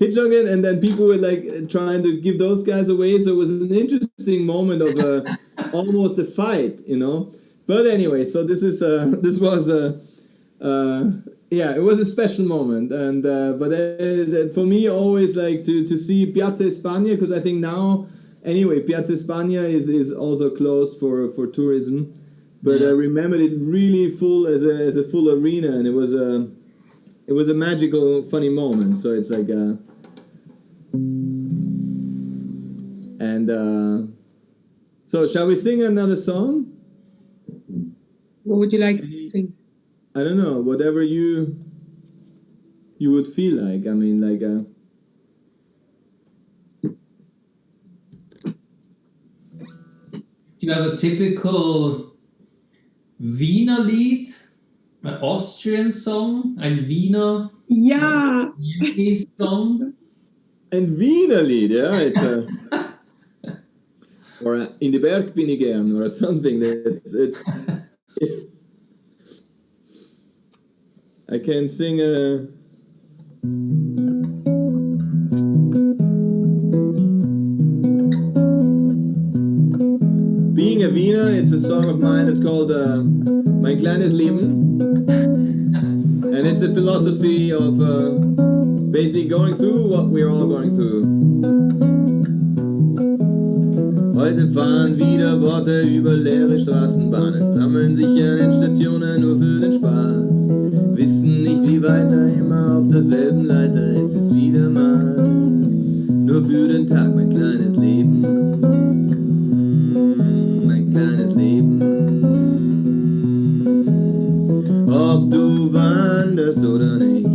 hitchhiking, and then people were like trying to give those guys away. So it was an interesting moment of almost a fight, you know. But anyway, so this was yeah, it was a special moment, and but for me always like to see Piazza España, because I think now anyway Piazza España is also closed for tourism, but I remembered it really full as a full arena, and it was a magical, funny moment. So it's like so shall we sing another song? What would you like to sing? I don't know, whatever you would feel like. I mean, like Do you have a typical Wiener Lied? An Austrian song? Ein Wiener song? Ein Wiener Lied, yeah, it's a or In die Berg bin ich gern, or something. It's I can sing Being a Wiener, it's a song of mine. It's called Mein kleines Leben, and it's a philosophy of basically going through what we're all going through. Heute fahren wieder Worte über leere Straßenbahnen, sammeln sich an Endstationen nur für den Spaß, wissen nicht wie weiter, immer auf derselben Leiter, es ist wieder mal nur für den Tag, mein kleines Leben, mein kleines Leben. Ob du wanderst oder nicht,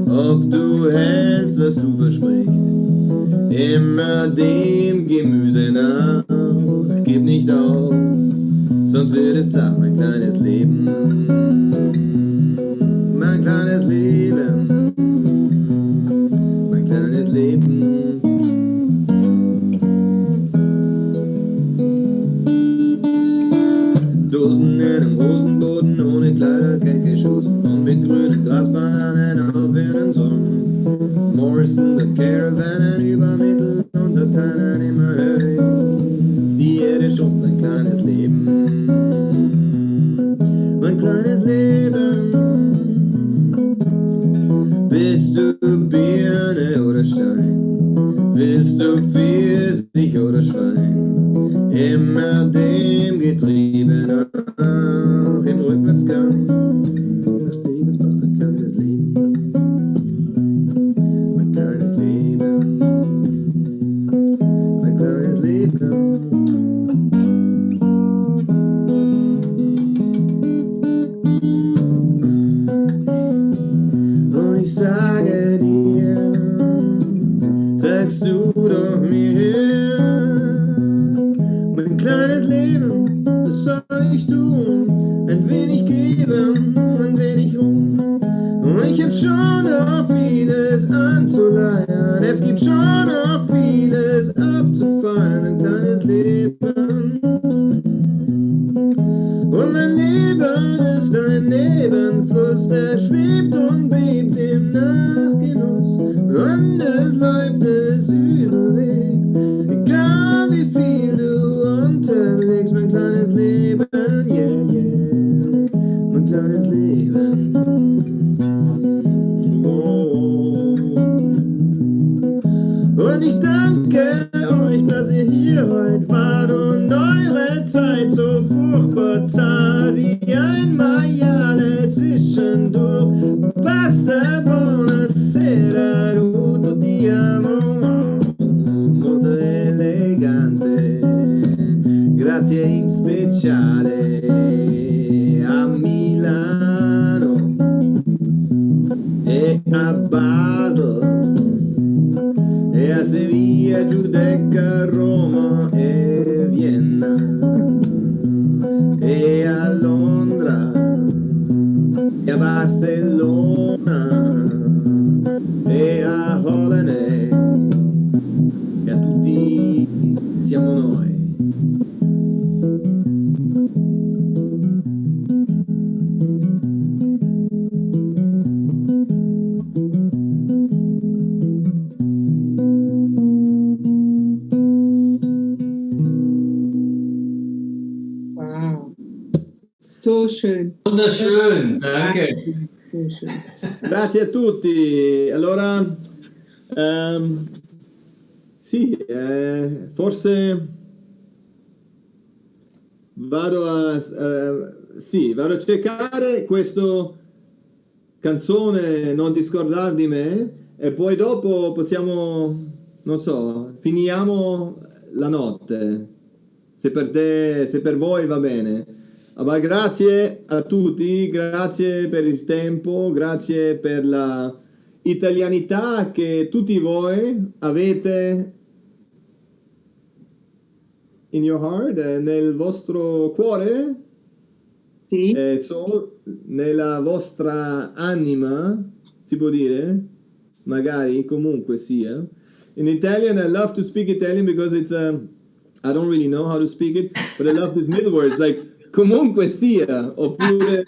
ob du hältst, was du versprichst, immer dem Gemüse nach, gib nicht auf, sonst wird es zart, mein kleines Leben, mein kleines Leben, mein kleines Leben. Dosen in einem Hosenboden, ohne Kleider, kecke Schusen und mit grünen Grasbananen auf ihren Sonnen. Morrison, der Caravanen über Mittel und Lateinen immer höher. Die Erde schrumpft, mein kleines Leben. Mein kleines Leben. Bist du Birne oder Stein? Willst du Pfirsich oder Schwein? Immer dem Getriebe nach, im Rückwärtsgang. Das Lebensbach, ein kleines Leben. Leben. Und ich sage dir, sagst du doch mir, mein kleines Leben, was soll ich tun? Ein wenig geben, ein wenig ruhen. Und ich hab schon noch vieles anzuleiern. Es gibt schon noch vieles abzufeiern, ein kleines Leben. Und mein Leben ist ein Nebenfluss, der schwebt und bebt im Nachgenuss. Und es läuft es überwegs, egal wie viel du unterlegst, mein kleines Leben, yeah, yeah, mein kleines Leben. Oh. Und ich danke euch, dass ihr hier heute wart und eure Zeit so furchtbar zart wie ein Maiale zwischendurch. Basta, buonasera, tutto ti amo, molto elegante. Grazie in speciale a Milano e a Basel e a Sevilla, Giudecca, Roma e Vienna e a Londra e a Barcellona e a Holland e a tutti siamo noi. So schön. Wunderschön, danke. So schön. Grazie a tutti. Allora, sì, forse vado a cercare questa canzone, Non ti scordar di me, e poi dopo possiamo, non so, finiamo la notte. Se per te, se per voi va bene. Ma grazie a tutti, grazie per il tempo, grazie per la italianità che tutti voi avete in your heart, nel vostro cuore, Sì. nella vostra anima, si può dire, magari, comunque sia. In Italian, I love to speak Italian because it's I don't really know how to speak it, but I love these middle words like comunque sia, oppure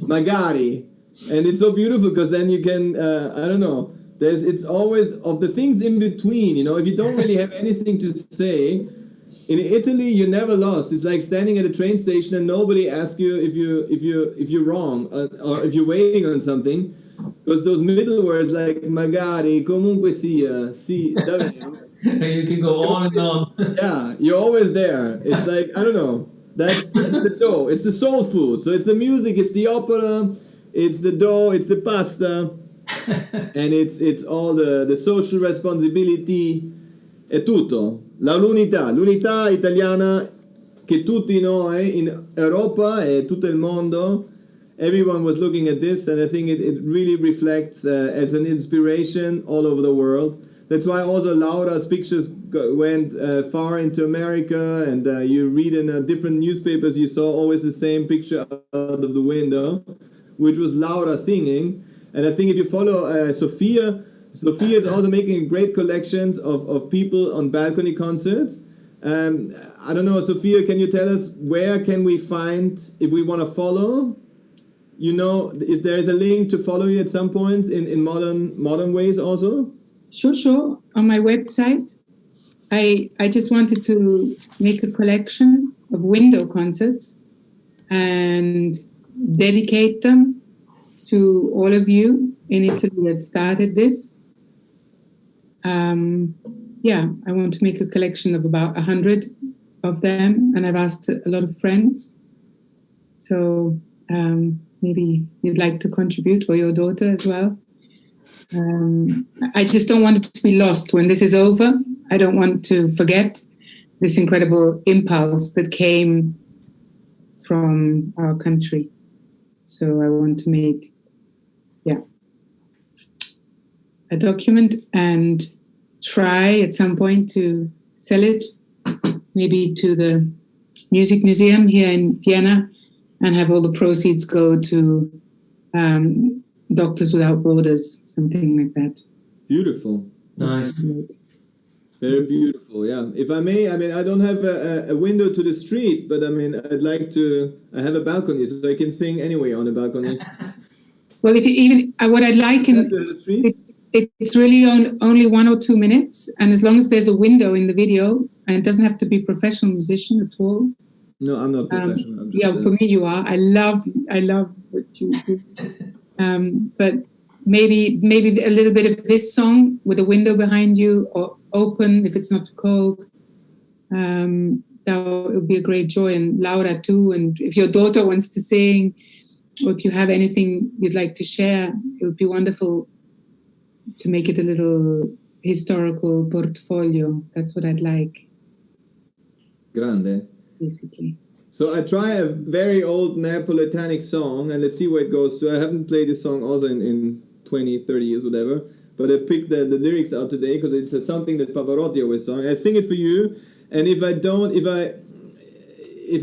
magari. And it's so beautiful because then you can, I don't know, it's always of the things in between, you know, if you don't really have anything to say, in Italy you're never lost. It's like standing at a train station and nobody asks you if you're wrong or if you're waiting on something, because those middle words like magari, comunque sia, sì, davvero. You can go on and on. Yeah, you're always there. It's like, I don't know. That's the dough. It's the soul food. So it's the music, it's the opera, it's the dough, it's the pasta, and it's all the social responsibility. È tutto. L'unità italiana che tutti noi in Europa e tutto il mondo, everyone was looking at this, and I think it really reflects as an inspiration all over the world. That's why also Laura's pictures went far into America, and you read in different newspapers, you saw always the same picture out of the window, which was Laura singing. And I think if you follow Sofia is also making great collections of people on balcony concerts. I don't know, Sofia, can you tell us where can we find, if we want to follow? You know, there is a link to follow you at some point in modern ways also? Sure. On my website, I just wanted to make a collection of window concerts and dedicate them to all of you in Italy that started this. I want to make a collection of about 100 of them, and I've asked a lot of friends. So maybe you'd like to contribute, or your daughter as well. I just don't want it to be lost when this is over. I don't want to forget this incredible impulse that came from our country. So I want to make, a document and try at some point to sell it, maybe to the Music Museum here in Vienna, and have all the proceeds go to Doctors Without Borders, something like that. Beautiful. Nice. Very beautiful, yeah. If I may, I mean, I don't have a window to the street, but I mean, I'd like to, I have a balcony, so I can sing anyway on a balcony. Well, if you even, what I like in the street? It's really only 1 or 2 minutes, and as long as there's a window in the video, and it doesn't have to be a professional musician at all. No, I'm not professional. For me you are. I love what you do. But maybe a little bit of this song with a window behind you, or open if it's not too cold. That would be a great joy, and Laura too. And if your daughter wants to sing, or if you have anything you'd like to share, it would be wonderful to make it a little historical portfolio. That's what I'd like. Grande. Basically. So I try a very old Napolitanic song, and let's see where it goes to. I haven't played this song also in 20, 30 years, whatever. But I picked the lyrics out today because it's something that Pavarotti always sang. I sing it for you, and if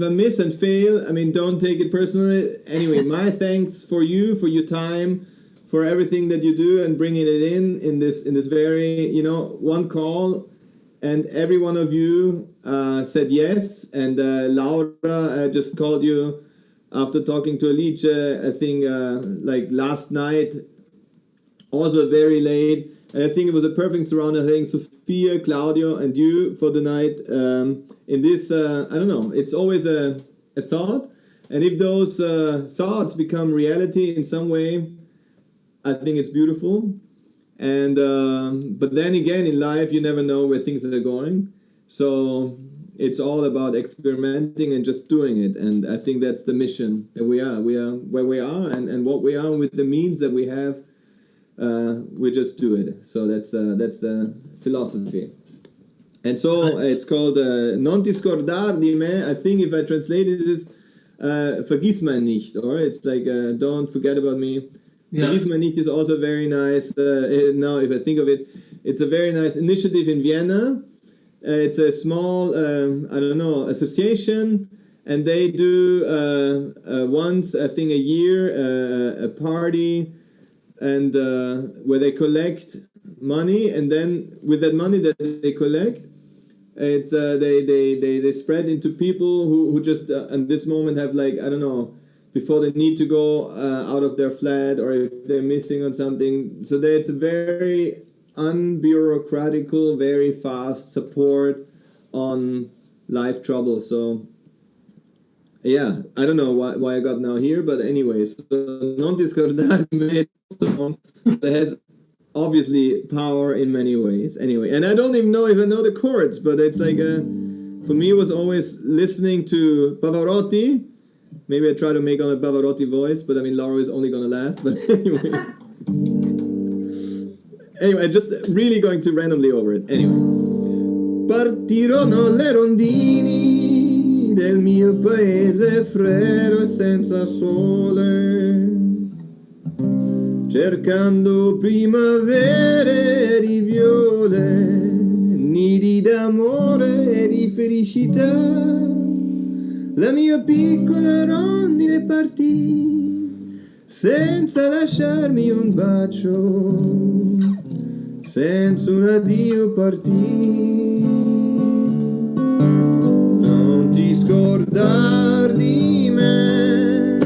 I miss and fail, I mean, don't take it personally. Anyway, my thanks for you, for your time, for everything that you do and bringing it in this very, one call. And every one of you said yes. And Laura just called you after talking to Alice, I think, like last night, also very late. And I think it was a perfect surround. I think Sofia, Claudio, and you for the night. In this, I don't know, it's always a thought. And if those thoughts become reality in some way, I think it's beautiful. And but then again, in life, you never know where things are going. So it's all about experimenting and just doing it. And I think that's the mission that we are where we are, and what we are with the means that we have. We just do it. So that's the philosophy. And so it's called Non ti scordar di me. I think if I translated this, vergiss mich nicht, or it's like don't forget about me. Yeah. Vergiss mich nicht is also very nice. Now, if I think of it, it's a very nice initiative in Vienna. It's a small, association, and they do once, I think, a year, a party, and where they collect money, and then with that money that they collect, it's they spread into people who just at this moment have, like, I don't know, before they need to go out of their flat, or if they're missing on something. So it's a very unbureaucratical, very fast support on life trouble. So yeah, I don't know why I got now here, but anyways, so Non ti scordar di me song that has obviously power in many ways. Anyway, and I don't even know if I know the chords, but it's like for me, it was always listening to Pavarotti. Maybe I try to make on a Pavarotti voice, but I mean, Laura is only gonna laugh. But anyway, just really going to randomly over it. Anyway, partirono le rondini del mio paese freddo e senza sole, cercando primavere di viole, nidi d'amore e di felicità. La mia piccola rondine partì senza lasciarmi un bacio, senza un addio partì. Non ti scordar di me,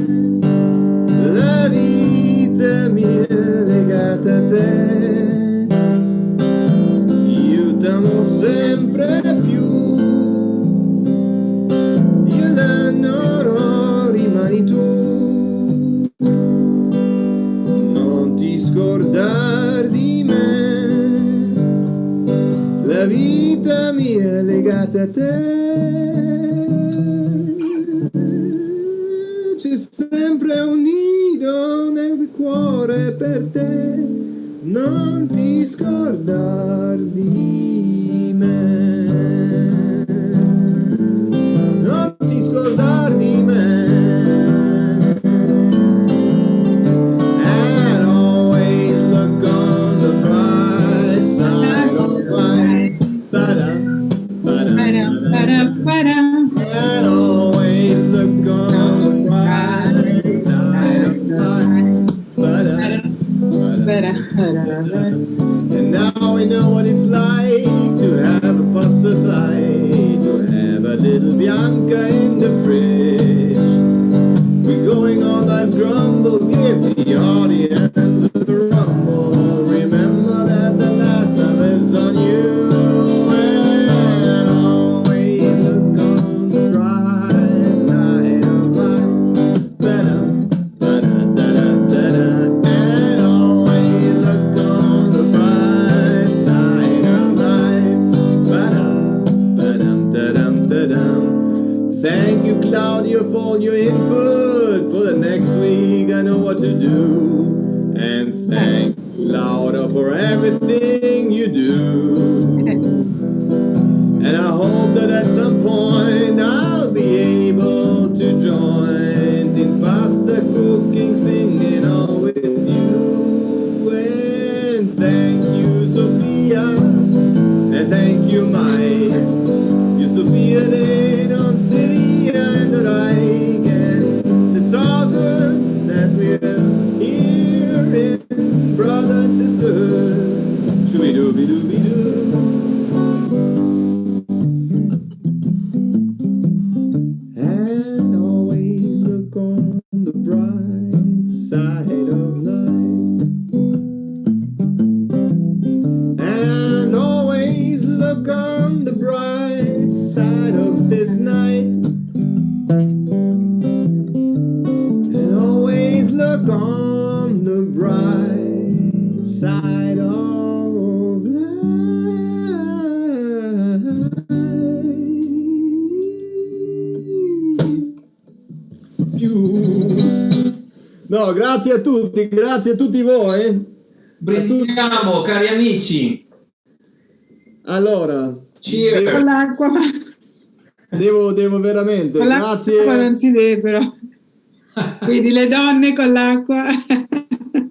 la vita mi è legata a te, io t'amo sempre più. Rimani tu, non ti scordar di me, la vita mi è legata a te, c'è sempre un nido nel cuore per te, non ti scordar di me. I know what it's like to have a pasta side, to have a little Bianca in the fridge. We're going on life's grumble, give the audience a rumble. Remember that the last time is on you, and always look on the bright light of life. Ba-dum, ba-da-da-da-da-da. And always look on the bright side of life. Ba-dum, ba-dum, da-dum, da-dum. Thank you, Claudio, for all your input. For the next week, I know what to do. And thank you, Laura, for everything you do. And I hope that at some point I'll be able to join in pasta cooking, singing all with you. And thank you, Sofia. And thank you, Mike. You, Sofia, they don't see and the Reich. And it's all good that we're here in brother and sisterhood. Shooby-dooby-dooby-doo. And always look on the bright side of life. And always look on the bright side of this night. And always look on the bright side of life. No, grazie a tutti, grazie a tutti voi. Brindiamo, cari amici. Allora, Cheers. Con l'acqua. devo veramente, Con l'acqua grazie. non si deve però. Vedi le donne con l'acqua.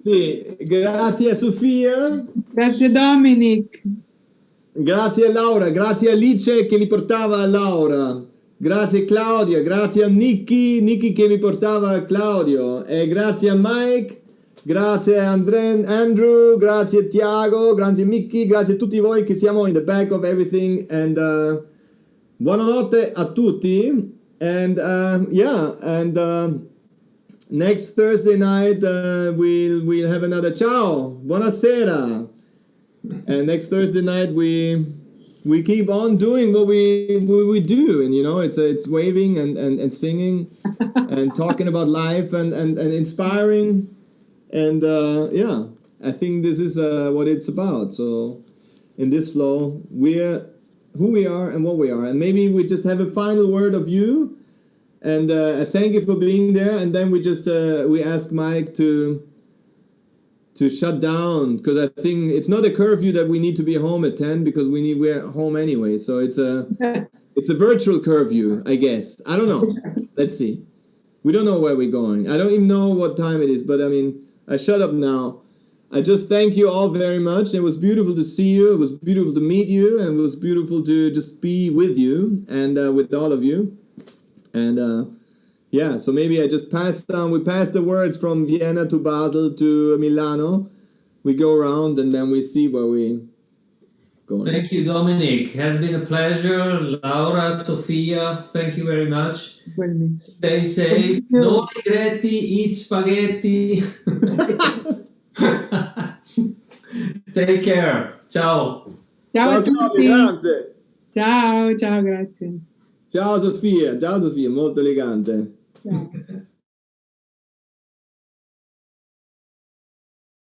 Sì, grazie a Sofia. Grazie Dominic. Grazie a Laura, grazie a Alice che mi portava a Laura. Grazie Claudia, grazie a Nicky che mi portava a Claudio. E grazie a Mike, grazie a Andrew, grazie a Tiago, grazie a Mickey, grazie a tutti voi che siamo in the back of everything. And buonanotte a tutti. And next Thursday night we'll have another ciao, buonasera. And next Thursday night we keep on doing what we do, and you know it's waving and singing and talking about life and inspiring, and I think this is what it's about. So in this flow, we're who we are and what we are, and maybe we just have a final word of you, and thank you for being there, and then we just we ask Mike to shut down, because I think it's not a curfew that we need to be home at 10, because we're home anyway. So it's a virtual curfew, I guess. I don't know. Let's see. We don't know where we're going. I don't even know what time it is, but I mean, I shut up now. I just thank you all very much. It was beautiful to see you. It was beautiful to meet you, and it was beautiful to just be with you and with all of you. And yeah, so maybe I just we pass the words from Vienna to Basel to Milano. We go around and then we see where we go. Thank you, Dominic. Has been a pleasure. Laura, Sofia, thank you very much. Stay safe. No regreti, eat spaghetti. Take care. Ciao. Ciao a tutti. Grazie. Ciao, grazie. Ciao Sofia, molto elegante. Ciao.